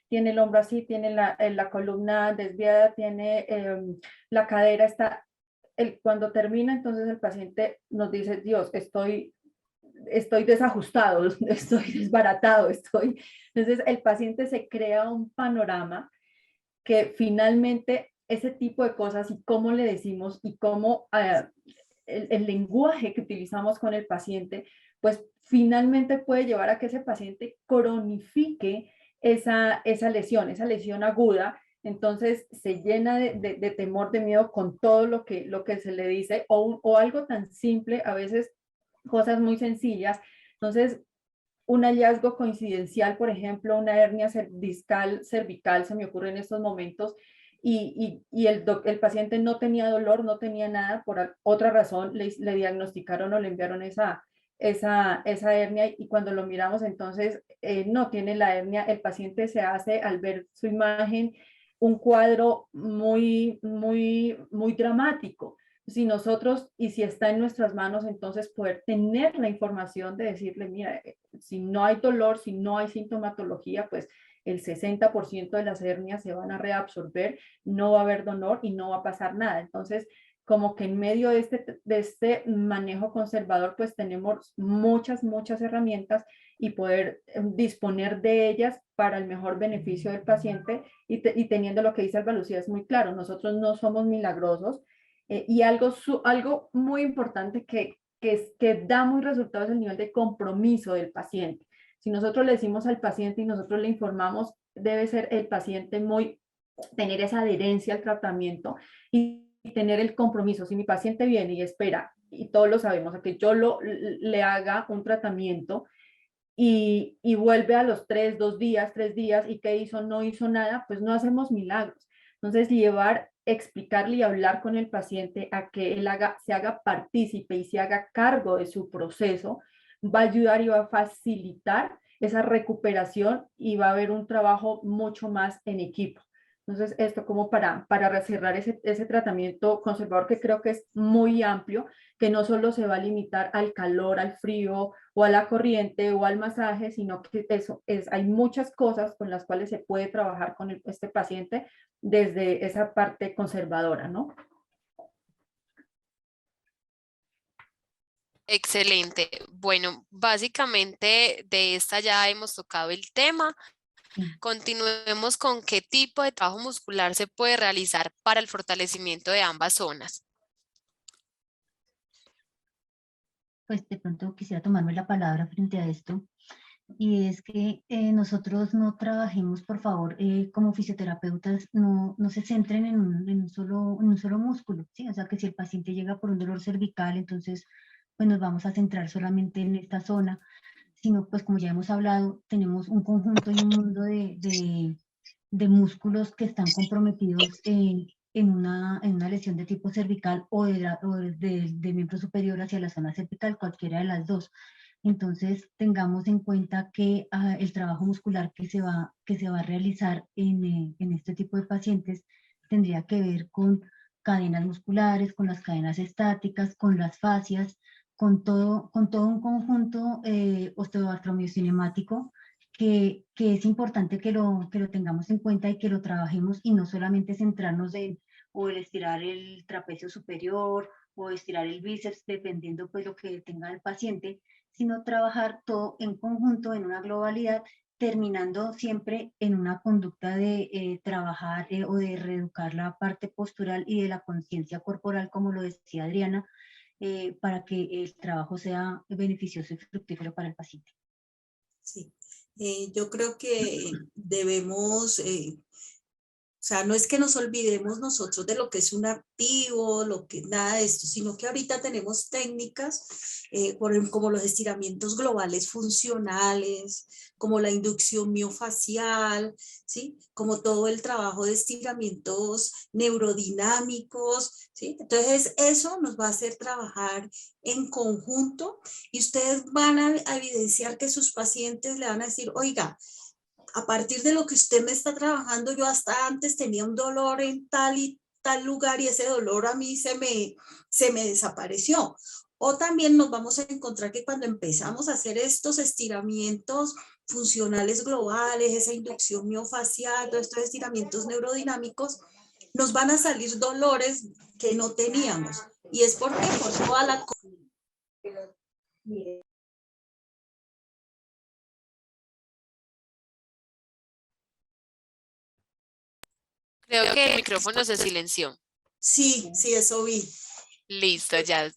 tiene el hombro así, tiene la columna desviada, tiene la cadera, cuando termina, entonces el paciente nos dice, Dios, estoy desajustado, estoy desbaratado, Entonces el paciente se crea un panorama que finalmente ese tipo de cosas y cómo le decimos y cómo el lenguaje que utilizamos con el paciente, pues finalmente puede llevar a que ese paciente cronifique esa lesión aguda. Entonces se llena de temor, de miedo con todo lo que se le dice, o algo tan simple, a veces cosas muy sencillas. Entonces, un hallazgo coincidencial, por ejemplo, una hernia cervical se me ocurre en estos momentos, y el paciente no tenía dolor, no tenía nada, por otra razón le diagnosticaron o le enviaron esa hernia, y cuando lo miramos entonces no tiene la hernia. El paciente se hace, al ver su imagen, un cuadro muy, muy, muy dramático. Si nosotros, y si está en nuestras manos, entonces poder tener la información de decirle, mira, si no hay dolor, si no hay sintomatología, pues el 60% de las hernias se van a reabsorber, no va a haber dolor y no va a pasar nada. Entonces, como que en medio de este manejo conservador, pues tenemos muchas herramientas, y poder disponer de ellas para el mejor beneficio del paciente, y teniendo lo que dice Alba Lucía, es muy claro, nosotros no somos milagrosos, y algo muy importante que da muy resultados es el nivel de compromiso del paciente. Si nosotros le decimos al paciente y nosotros le informamos, debe ser el paciente tener esa adherencia al tratamiento y tener el compromiso. Si mi paciente viene y espera, y todos lo sabemos, a que yo le haga un tratamiento y vuelve a los 2 días, 3 días, y ¿qué hizo? No hizo nada, pues no hacemos milagros. Entonces, explicarle y hablar con el paciente a que él se haga partícipe y se haga cargo de su proceso, va a ayudar y va a facilitar esa recuperación y va a haber un trabajo mucho más en equipo. Entonces, esto como para cerrar ese tratamiento conservador, que creo que es muy amplio, que no solo se va a limitar al calor, al frío o a la corriente o al masaje, sino que hay muchas cosas con las cuales se puede trabajar con este paciente desde esa parte conservadora, ¿no? Excelente. Bueno, básicamente de esta ya hemos tocado el tema. Sí. Continuemos con qué tipo de trabajo muscular se puede realizar para el fortalecimiento de ambas zonas. Pues de pronto quisiera tomarme la palabra frente a esto, y es que nosotros no trabajemos, por favor, como fisioterapeutas, no se centren en un solo músculo, ¿sí? O sea, que si el paciente llega por un dolor cervical, entonces pues nos vamos a centrar solamente en esta zona, sino pues como ya hemos hablado, tenemos un conjunto y un mundo de músculos que están comprometidos en una lesión de tipo cervical o del miembro superior hacia la zona cervical, cualquiera de las dos. Entonces, tengamos en cuenta que el trabajo muscular que se va a realizar en este tipo de pacientes tendría que ver con cadenas musculares, con las cadenas estáticas, con las fascias, con todo un conjunto osteoartromiocinemático que es importante que lo tengamos en cuenta y que lo trabajemos, y no solamente centrarnos en o el estirar el trapecio superior o estirar el bíceps, dependiendo pues lo que tenga el paciente, sino trabajar todo en conjunto, en una globalidad, terminando siempre en una conducta de trabajar o de reeducar la parte postural y de la conciencia corporal, como lo decía Adriana, para que el trabajo sea beneficioso y fructífero para el paciente. Sí, yo creo que debemos, o sea, no es que nos olvidemos nosotros de lo que es un activo, nada de esto, sino que ahorita tenemos técnicas como los estiramientos globales funcionales, como la inducción miofacial, ¿sí? Como todo el trabajo de estiramientos neurodinámicos, ¿sí? Entonces eso nos va a hacer trabajar en conjunto, y ustedes van a evidenciar que sus pacientes le van a decir, oiga, a partir de lo que usted me está trabajando, yo hasta antes tenía un dolor en tal y tal lugar y ese dolor a mí se me desapareció. O también nos vamos a encontrar que cuando empezamos a hacer estos estiramientos funcionales globales, esa inducción miofacial, todos estos estiramientos neurodinámicos, nos van a salir dolores que no teníamos. ¿Y es por qué? Por toda la... Creo que el micrófono se silenció. Sí, eso vi. Listo, ya.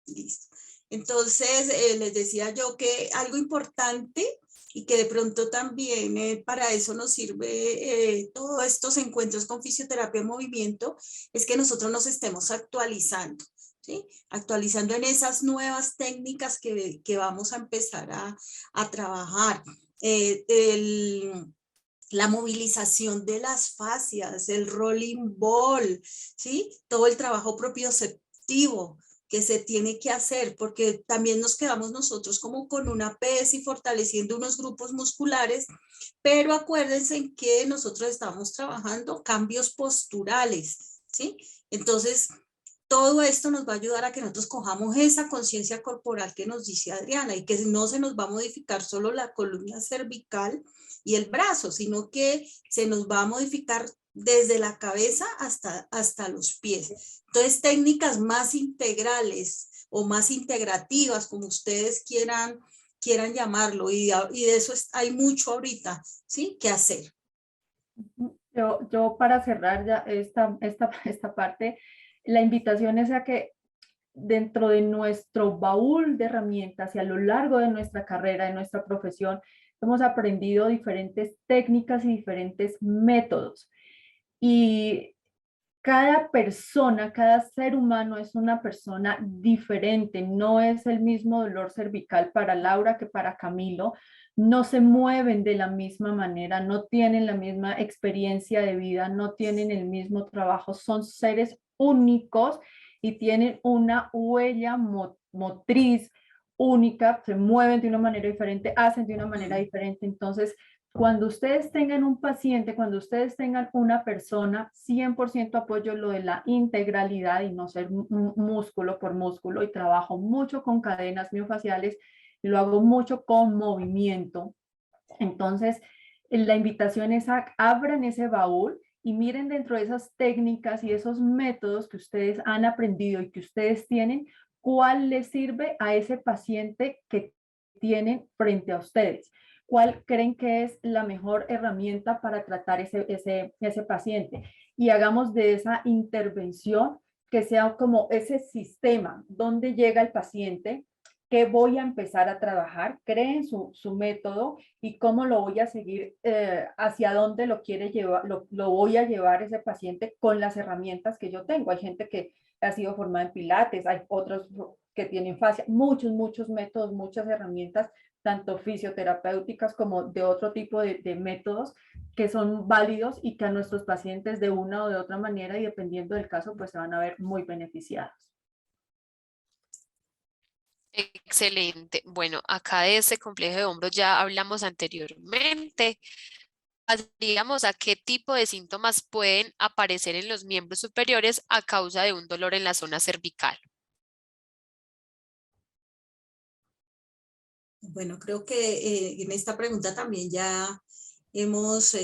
Listo. Entonces, les decía yo que algo importante y que de pronto también para eso nos sirve todos estos encuentros con fisioterapia en movimiento, es que nosotros nos estemos actualizando, ¿sí? Actualizando en esas nuevas técnicas que vamos a empezar a trabajar. La movilización de las fascias, el rolling ball, ¿sí? Todo el trabajo propioceptivo que se tiene que hacer, porque también nos quedamos nosotros como con una pesa y fortaleciendo unos grupos musculares, pero acuérdense que nosotros estamos trabajando cambios posturales, ¿sí? Entonces, todo esto nos va a ayudar a que nosotros cojamos esa conciencia corporal que nos dice Adriana, y que no se nos va a modificar solo la columna cervical y el brazo, sino que se nos va a modificar desde la cabeza hasta los pies. Entonces, técnicas más integrales o más integrativas, como ustedes quieran llamarlo, y de eso hay mucho ahorita, ¿sí? Que hacer. Yo para cerrar ya esta parte, la invitación es a que dentro de nuestro baúl de herramientas y a lo largo de nuestra carrera, de nuestra profesión, hemos aprendido diferentes técnicas y diferentes métodos. Y cada persona, cada ser humano es una persona diferente, no es el mismo dolor cervical para Laura que para Camilo, no se mueven de la misma manera, no tienen la misma experiencia de vida, no tienen el mismo trabajo, son seres únicos y tienen una huella motriz única, se mueven de una manera diferente, hacen de una manera diferente. Entonces, cuando ustedes tengan un paciente, cuando ustedes tengan una persona, 100% apoyo lo de la integralidad y no ser músculo por músculo, y trabajo mucho con cadenas miofaciales y lo hago mucho con movimiento. Entonces, la invitación es a abran ese baúl y miren dentro de esas técnicas y esos métodos que ustedes han aprendido y que ustedes tienen, cuál les sirve a ese paciente que tienen frente a ustedes. ¿Cuál creen que es la mejor herramienta para tratar ese paciente? Y hagamos de esa intervención que sea como ese sistema, donde llega el paciente, qué voy a empezar a trabajar, creen su método y cómo lo voy a seguir, hacia dónde lo quiere llevar, lo voy a llevar ese paciente con las herramientas que yo tengo. Hay gente que ha sido formada en pilates, hay otros que tienen fascia, muchos métodos, muchas herramientas, tanto fisioterapéuticas como de otro tipo de métodos que son válidos y que a nuestros pacientes de una o de otra manera y dependiendo del caso pues se van a ver muy beneficiados. Excelente. Bueno, acá de ese complejo de hombros ya hablamos anteriormente. Pasaríamos a qué tipo de síntomas pueden aparecer en los miembros superiores a causa de un dolor en la zona cervical. Bueno, creo que en esta pregunta también ya hemos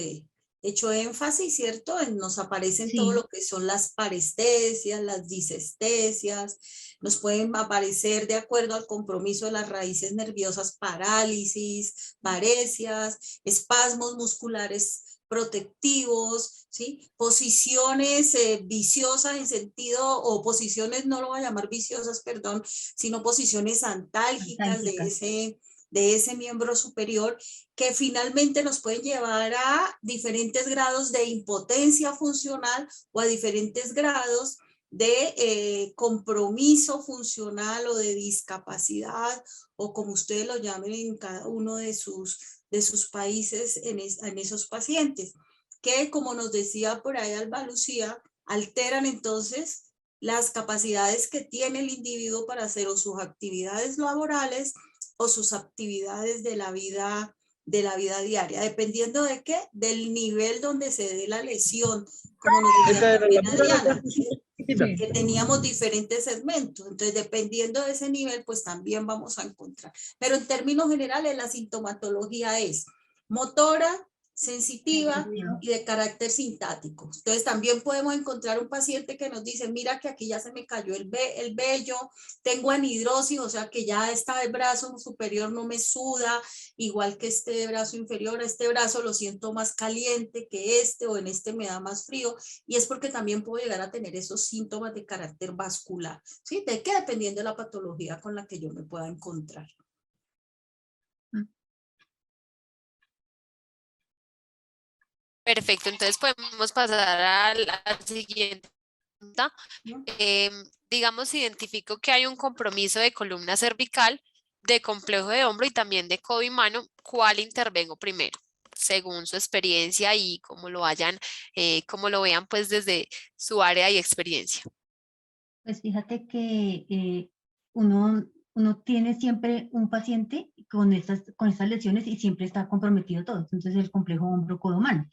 hecho énfasis, ¿cierto? Nos aparecen todo Sí, lo que son las parestesias, las disestesias, nos pueden aparecer de acuerdo al compromiso de las raíces nerviosas, parálisis, paresias, espasmos musculares protectivos, ¿sí? Posiciones viciosas en sentido, o posiciones, no lo voy a llamar viciosas, perdón, sino posiciones antálgicas de ese miembro superior que finalmente nos pueden llevar a diferentes grados de impotencia funcional o a diferentes grados de compromiso funcional o de discapacidad o como ustedes lo llamen en cada uno de sus países en esos pacientes, que como nos decía por ahí Alba Lucía, alteran entonces las capacidades que tiene el individuo para hacer o sus actividades laborales o sus actividades de la vida diaria, dependiendo de qué, del nivel donde se dé la lesión, como nos decía también Adriana, que teníamos diferentes segmentos, entonces dependiendo de ese nivel, pues también vamos a encontrar. Pero en términos generales, la sintomatología es motora, sensitiva y de carácter sintático. Entonces también podemos encontrar un paciente que nos dice, mira que aquí ya se me cayó el vello, tengo anhidrosis, o sea que ya el brazo superior no me suda, igual que este brazo inferior, este brazo lo siento más caliente que este, o en este me da más frío, y es porque también puedo llegar a tener esos síntomas de carácter vascular, ¿sí? De que dependiendo de la patología con la que yo me pueda encontrar. Perfecto, entonces podemos pasar a la siguiente pregunta. Digamos, identifico que hay un compromiso de columna cervical, de complejo de hombro y también de codo y mano. ¿Cuál intervengo primero? Según su experiencia y cómo lo vayan, cómo lo vean pues desde su área y experiencia. pues fíjate que uno tiene siempre un paciente con estas lesiones y siempre está comprometido todo. Entonces el complejo hombro-codo-mano.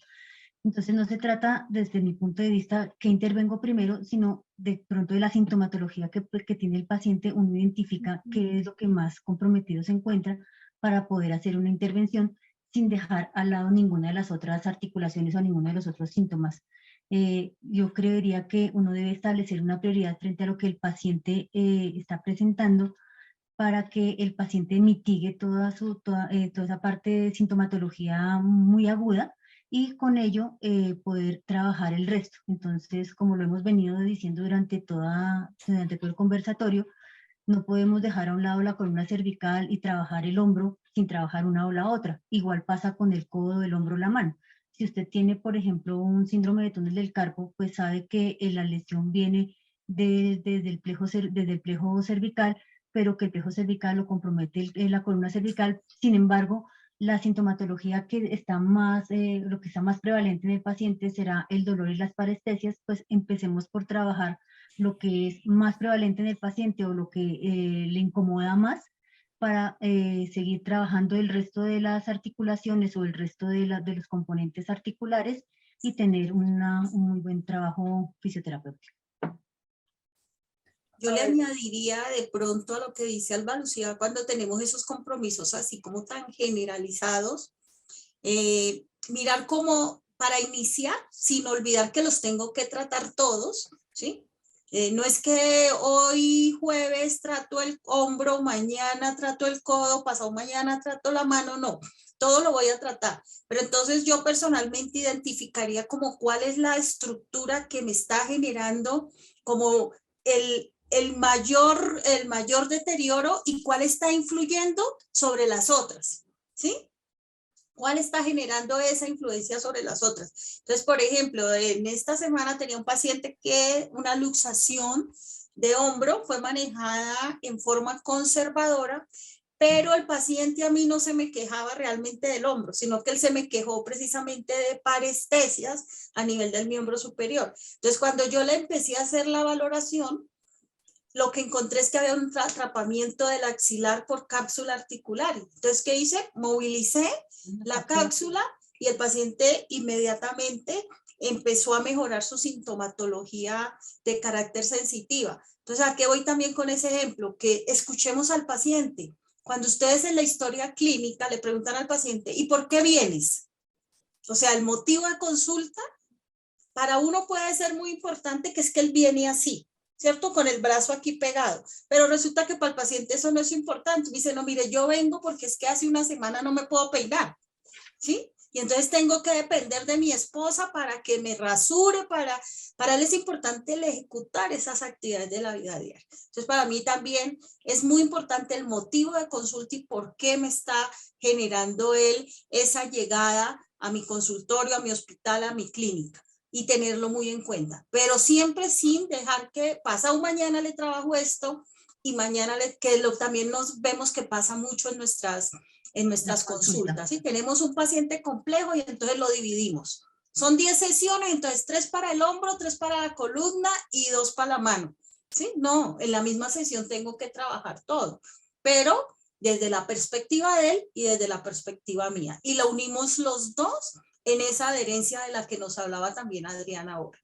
Entonces no se trata, desde mi punto de vista, que intervengo primero, sino de pronto de la sintomatología que tiene el paciente, uno identifica qué es lo que más comprometido se encuentra para poder hacer una intervención sin dejar al lado ninguna de las otras articulaciones o ninguno de los otros síntomas. Yo creería que uno debe establecer una prioridad frente a lo que el paciente está presentando para que el paciente mitigue toda esa parte de sintomatología muy aguda y con ello poder trabajar el resto. Entonces, como lo hemos venido diciendo durante todo el conversatorio, no podemos dejar a un lado la columna cervical y trabajar el hombro sin trabajar una o la otra. Igual pasa con el codo, el hombro, la mano. Si usted tiene, por ejemplo, un síndrome de túnel del carpo, pues sabe que la lesión viene desde el plejo cervical, pero que el plejo cervical lo compromete la columna cervical. Sin embargo, la sintomatología que está más, lo que está más prevalente en el paciente será el dolor y las parestesias, pues empecemos por trabajar lo que es más prevalente en el paciente o lo que le incomoda más para seguir trabajando el resto de las articulaciones o el resto de los componentes articulares y tener un muy buen trabajo fisioterapéutico. Yo le añadiría de pronto a lo que dice Alba Lucía, cuando tenemos esos compromisos así como tan generalizados, mirar cómo para iniciar, sin olvidar que los tengo que tratar todos, ¿sí? No es que hoy jueves trato el hombro, mañana trato el codo, pasado mañana trato la mano, no, todo lo voy a tratar. Pero entonces yo personalmente identificaría como cuál es la estructura que me está generando como el mayor deterioro y cuál está influyendo sobre las otras, ¿sí? ¿Cuál está generando esa influencia sobre las otras? Entonces, por ejemplo, en esta semana tenía un paciente que una luxación de hombro fue manejada en forma conservadora, pero el paciente a mí no se me quejaba realmente del hombro, sino que él se me quejó precisamente de parestesias a nivel del miembro superior. Entonces, cuando yo le empecé a hacer la valoración, lo que encontré es que había un atrapamiento del axilar por cápsula articular. Entonces, ¿qué hice? Movilicé la cápsula y el paciente inmediatamente empezó a mejorar su sintomatología de carácter sensitiva. Entonces, ¿a qué voy también con ese ejemplo? Que escuchemos al paciente. Cuando ustedes en la historia clínica le preguntan al paciente, ¿y por qué vienes? O sea, el motivo de consulta para uno puede ser muy importante, que es que él viene así, ¿cierto? Con el brazo aquí pegado. Pero resulta que para el paciente eso no es importante. Me dice, no, mire, yo vengo porque es que hace una semana no me puedo peinar, ¿sí? Y entonces tengo que depender de mi esposa para que me rasure, para él es importante el ejecutar esas actividades de la vida diaria. Entonces, para mí también es muy importante el motivo de consulta y por qué me está generando él esa llegada a mi consultorio, a mi hospital, a mi clínica, y tenerlo muy en cuenta, pero siempre sin dejar que pasa un mañana le trabajo esto y mañana también nos vemos que pasa mucho en nuestras consultas. ¿Sí? Tenemos un paciente complejo y entonces lo dividimos. Son 10 sesiones, entonces 3 para el hombro, 3 para la columna y 2 para la mano. ¿Sí? No, en la misma sesión tengo que trabajar todo, pero desde la perspectiva de él y desde la perspectiva mía. Y lo unimos los dos en esa adherencia de la que nos hablaba también Adriana ahora.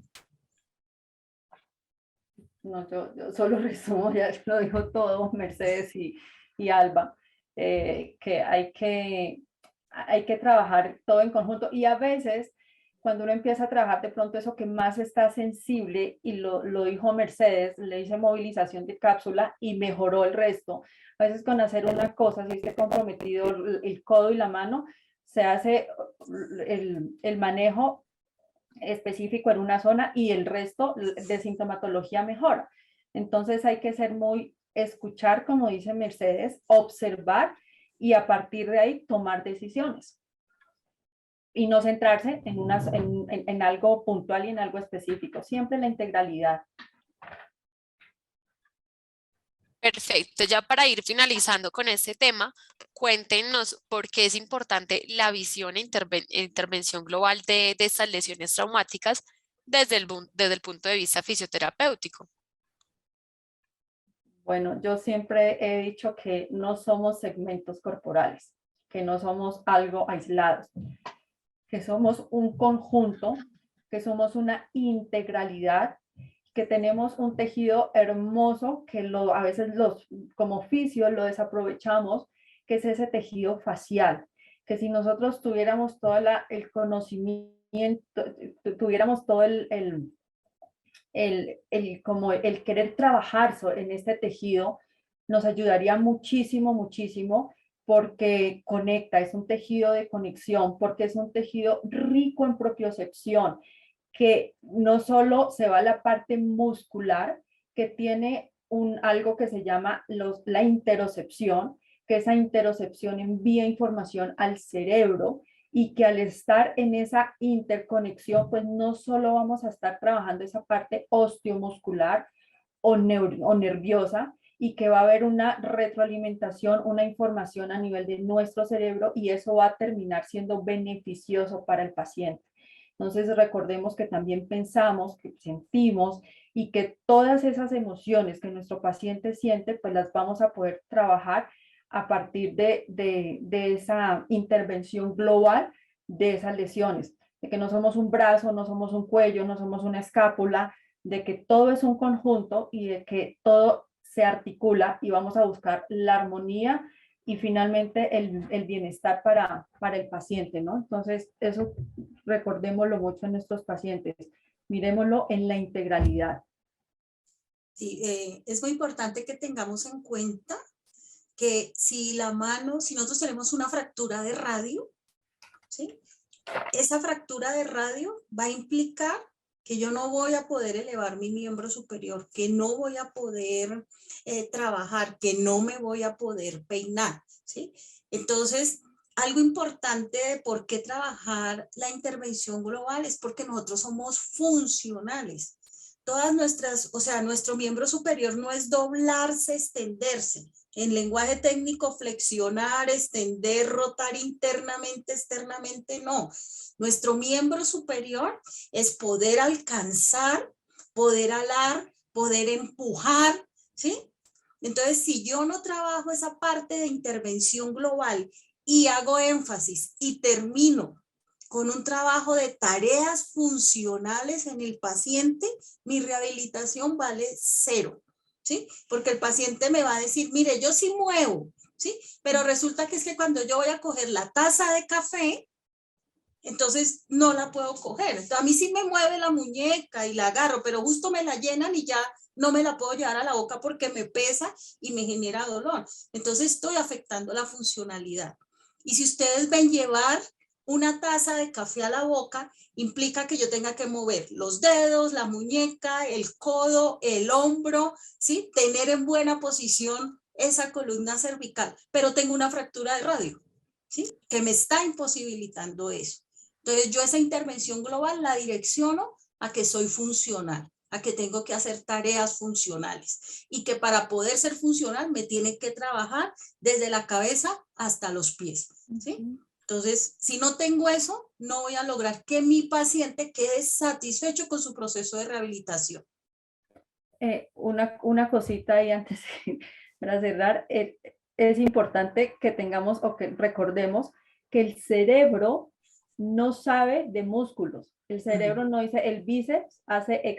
No, yo solo resumo, ya lo dijo todo Mercedes y Alba, que hay que trabajar todo en conjunto y a veces cuando uno empieza a trabajar de pronto eso que más está sensible, y lo dijo Mercedes, le hice movilización de cápsula y mejoró el resto. A veces con hacer una cosa, si esté comprometido el codo y la mano, se hace el manejo específico en una zona y el resto de sintomatología mejora. Entonces hay que ser escuchar, como dice Mercedes, observar y a partir de ahí tomar decisiones. Y no centrarse en algo puntual y en algo específico, siempre la integralidad. Perfecto, ya para ir finalizando con este tema, cuéntenos por qué es importante la visión e intervención global de estas lesiones traumáticas desde el punto de vista fisioterapéutico. Bueno, yo siempre he dicho que no somos segmentos corporales, que no somos algo aislados, que somos un conjunto, que somos una integralidad, que tenemos un tejido hermoso que a veces como fisio lo desaprovechamos, que es ese tejido facial, que si nosotros tuviéramos todo el conocimiento, tuviéramos todo como el querer trabajar en este tejido, nos ayudaría muchísimo, muchísimo, porque conecta, es un tejido de conexión, porque es un tejido rico en propiocepción, que no solo se va a la parte muscular, que tiene algo que se llama la interocepción, que esa interocepción envía información al cerebro y que al estar en esa interconexión, pues no solo vamos a estar trabajando esa parte osteomuscular o nerviosa, y que va a haber una retroalimentación, una información a nivel de nuestro cerebro, y eso va a terminar siendo beneficioso para el paciente. Entonces recordemos que también pensamos, que sentimos y que todas esas emociones que nuestro paciente siente, pues las vamos a poder trabajar a partir de esa intervención global de esas lesiones, de que no somos un brazo, no somos un cuello, no somos una escápula, de que todo es un conjunto y de que todo se articula y vamos a buscar la armonía y finalmente el bienestar para el paciente, ¿no? Entonces, eso recordémoslo mucho en nuestros pacientes, miremoslo en la integralidad. Sí, es muy importante que tengamos en cuenta que si nosotros tenemos una fractura de radio, ¿sí? Esa fractura de radio va a implicar que yo no voy a poder elevar mi miembro superior, que no voy a poder trabajar, que no me voy a poder peinar, ¿sí? Entonces, algo importante de por qué trabajar la intervención global es porque nosotros somos funcionales. Todas nuestras, o sea, nuestro miembro superior no es doblarse, extenderse. En lenguaje técnico, flexionar, extender, rotar internamente, externamente, no. Nuestro miembro superior es poder alcanzar, poder alar, poder empujar, ¿sí? Entonces, si yo no trabajo esa parte de intervención global y hago énfasis y termino con un trabajo de tareas funcionales en el paciente, mi rehabilitación vale 0. ¿Sí? Porque el paciente me va a decir, mire, yo sí muevo, ¿sí? Pero resulta que es que cuando yo voy a coger la taza de café, entonces no la puedo coger. Entonces, a mí sí me mueve la muñeca y la agarro, pero justo me la llenan y ya no me la puedo llevar a la boca porque me pesa y me genera dolor. Entonces estoy afectando la funcionalidad. Y si ustedes ven llevar una taza de café a la boca, implica que yo tenga que mover los dedos, la muñeca, el codo, el hombro, ¿sí? Tener en buena posición esa columna cervical, pero tengo una fractura de radio, ¿sí? Que me está imposibilitando eso. Entonces yo esa intervención global la direcciono a que soy funcional, a que tengo que hacer tareas funcionales y que para poder ser funcional me tiene que trabajar desde la cabeza hasta los pies, ¿sí? Entonces, si no tengo eso, no voy a lograr que mi paciente quede satisfecho con su proceso de rehabilitación. Una cosita ahí antes para cerrar, es importante que tengamos o que recordemos que el cerebro no sabe de músculos. El cerebro no dice, el bíceps hace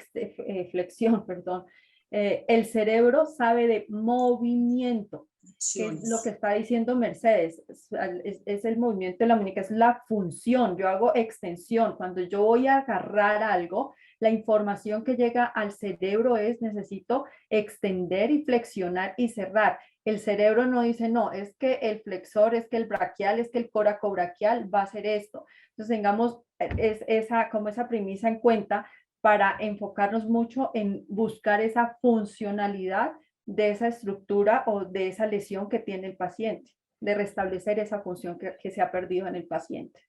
flexión, perdón. El cerebro sabe de movimiento, que es lo que está diciendo Mercedes, es el movimiento de la muñeca, es la función. Yo hago extensión. Cuando yo voy a agarrar algo, la información que llega al cerebro es necesito extender y flexionar y cerrar. El cerebro no dice, no, es que el flexor, es que el braquial, es que el coracobraquial va a hacer esto. Entonces tengamos como esa premisa en cuenta para enfocarnos mucho en buscar esa funcionalidad de esa estructura o de esa lesión que tiene el paciente, de restablecer esa función que se ha perdido en el paciente.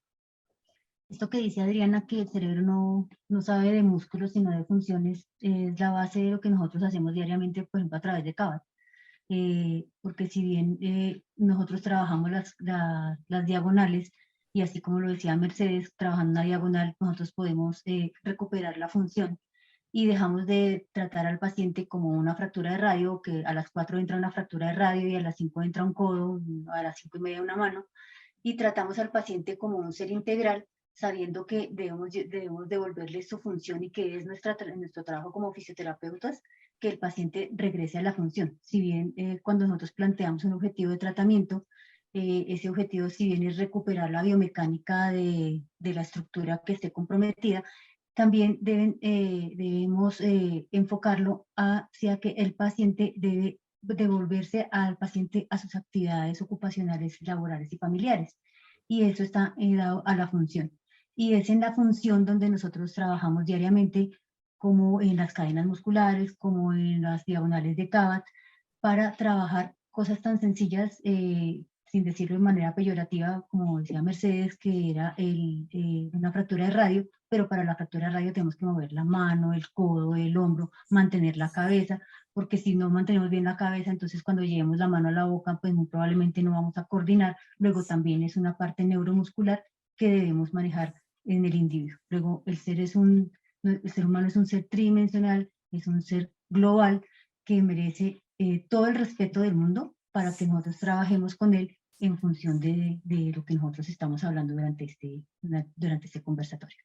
Esto que dice Adriana, que el cerebro no sabe de músculos, sino de funciones, es la base de lo que nosotros hacemos diariamente, por ejemplo, a través de CABAT. Porque si bien nosotros trabajamos las diagonales, y así como lo decía Mercedes, trabajando una diagonal, nosotros podemos recuperar la función y dejamos de tratar al paciente como una fractura de radio, que a las 4 entra una fractura de radio y a las 5 entra un codo, a las 5:30 una mano, y tratamos al paciente como un ser integral, sabiendo que debemos devolverle su función y que es nuestro trabajo como fisioterapeutas, que el paciente regrese a la función. Si bien cuando nosotros planteamos un objetivo de tratamiento, ese objetivo, si bien es recuperar la biomecánica de la estructura que esté comprometida, también debemos enfocarlo hacia que el paciente debe devolverse al paciente a sus actividades ocupacionales, laborales y familiares. Y eso está dado a la función. Y es en la función donde nosotros trabajamos diariamente, como en las cadenas musculares, como en las diagonales de Cabat, para trabajar cosas tan sencillas, sin decirlo de manera peyorativa, como decía Mercedes, que era una fractura de radio, pero para la fractura de radio tenemos que mover la mano, el codo, el hombro, mantener la cabeza, porque si no mantenemos bien la cabeza, entonces cuando llevemos la mano a la boca, pues muy probablemente no vamos a coordinar. Luego también es una parte neuromuscular que debemos manejar en el individuo. Luego el ser humano es un ser tridimensional, es un ser global que merece todo el respeto del mundo para que nosotros trabajemos con él en función de lo que nosotros estamos hablando durante este conversatorio.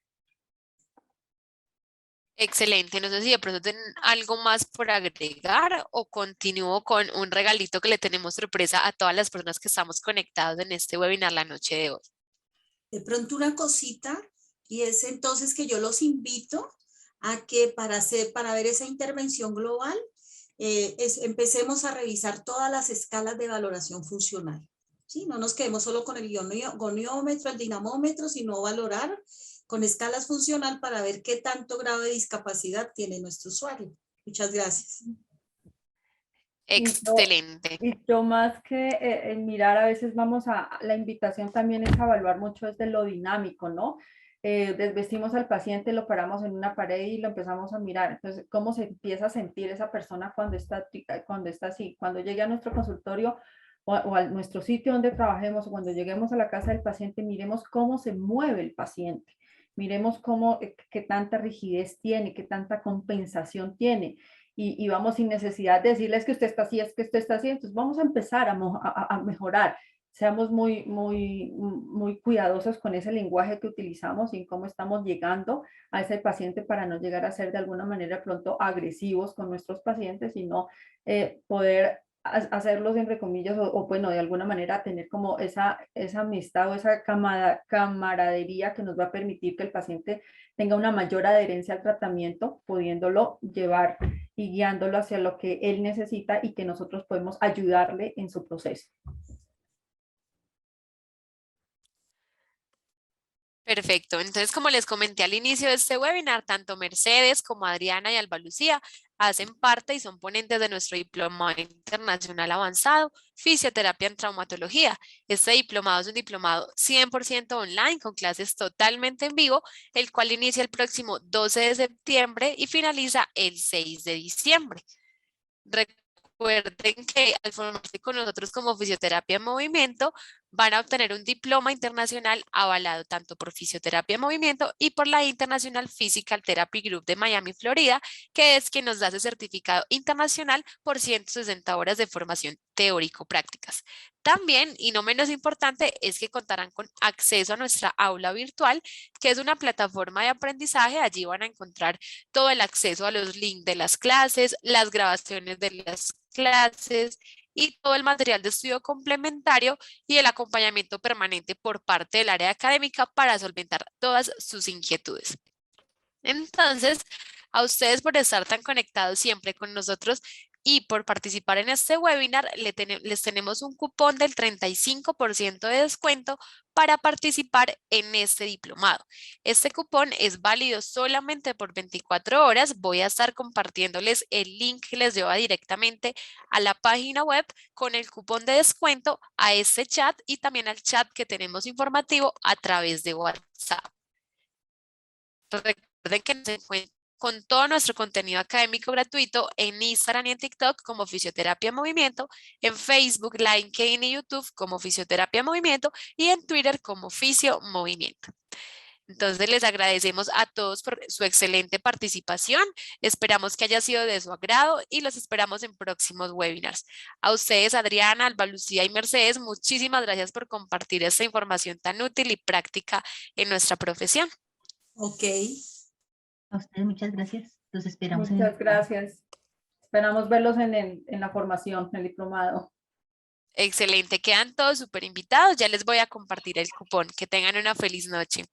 Excelente, no sé si de pronto tienen algo más por agregar o continúo con un regalito que le tenemos sorpresa a todas las personas que estamos conectados en este webinar la noche de hoy. De pronto una cosita, y es entonces que yo los invito a que para ver esa intervención global, empecemos a revisar todas las escalas de valoración funcional. ¿Sí? No nos quedemos solo con el goniómetro, el dinamómetro, sino valorar con escalas funcional para ver qué tanto grado de discapacidad tiene nuestro usuario. Muchas gracias. Excelente. Y yo más que mirar, a veces la invitación también es a evaluar mucho desde lo dinámico, ¿no? Desvestimos al paciente, lo paramos en una pared y lo empezamos a mirar. Entonces, ¿cómo se empieza a sentir esa persona cuando está así? Cuando llegue a nuestro consultorio o a nuestro sitio donde trabajemos, o cuando lleguemos a la casa del paciente, miremos cómo se mueve el paciente. Miremos qué tanta rigidez tiene, qué tanta compensación tiene. Y vamos sin necesidad de decirles que usted está así, es que usted está así. Entonces vamos a empezar a mejorar. Seamos muy cuidadosos con ese lenguaje que utilizamos y en cómo estamos llegando a ese paciente para no llegar a ser de alguna manera pronto agresivos con nuestros pacientes, sino poder hacerlos entre comillas o bueno, de alguna manera tener como esa amistad o esa camaradería que nos va a permitir que el paciente tenga una mayor adherencia al tratamiento, pudiéndolo llevar y guiándolo hacia lo que él necesita y que nosotros podemos ayudarle en su proceso. Perfecto. Entonces, como les comenté al inicio de este webinar, tanto Mercedes como Adriana y Alba Lucía hacen parte y son ponentes de nuestro diplomado internacional avanzado, Fisioterapia en Traumatología. Este diplomado es un diplomado 100% online con clases totalmente en vivo, el cual inicia el próximo 12 de septiembre y finaliza el 6 de diciembre. Recuerden que al formarse con nosotros como Fisioterapia en Movimiento, van a obtener un diploma internacional avalado tanto por Fisioterapia en Movimiento y por la International Physical Therapy Group de Miami, Florida, que es quien nos da ese certificado internacional por 160 horas de formación teórico-prácticas. También, y no menos importante, es que contarán con acceso a nuestra aula virtual, que es una plataforma de aprendizaje. Allí van a encontrar todo el acceso a los links de las clases, las grabaciones de las clases y todo el material de estudio complementario y el acompañamiento permanente por parte del área académica para solventar todas sus inquietudes. Entonces, a ustedes por estar tan conectados siempre con nosotros y por participar en este webinar, les tenemos un cupón del 35% de descuento para participar en este diplomado. Este cupón es válido solamente por 24 horas. Voy a estar compartiéndoles el link que les lleva directamente a la página web con el cupón de descuento a este chat y también al chat que tenemos informativo a través de WhatsApp. Recuerden que nos encuentran con todo nuestro contenido académico gratuito en Instagram y en TikTok como Fisioterapia en Movimiento, en Facebook, LinkedIn y YouTube como Fisioterapia en Movimiento y en Twitter como Fisio Movimiento. Entonces les agradecemos a todos por su excelente participación. Esperamos que haya sido de su agrado y los esperamos en próximos webinars. A ustedes, Adriana, Alba Lucía y Mercedes, muchísimas gracias por compartir esta información tan útil y práctica en nuestra profesión. Ok. A ustedes muchas gracias. Los esperamos. Muchas gracias. Esperamos verlos en la formación, en el diplomado. Excelente, quedan todos súper invitados. Ya les voy a compartir el cupón. Que tengan una feliz noche.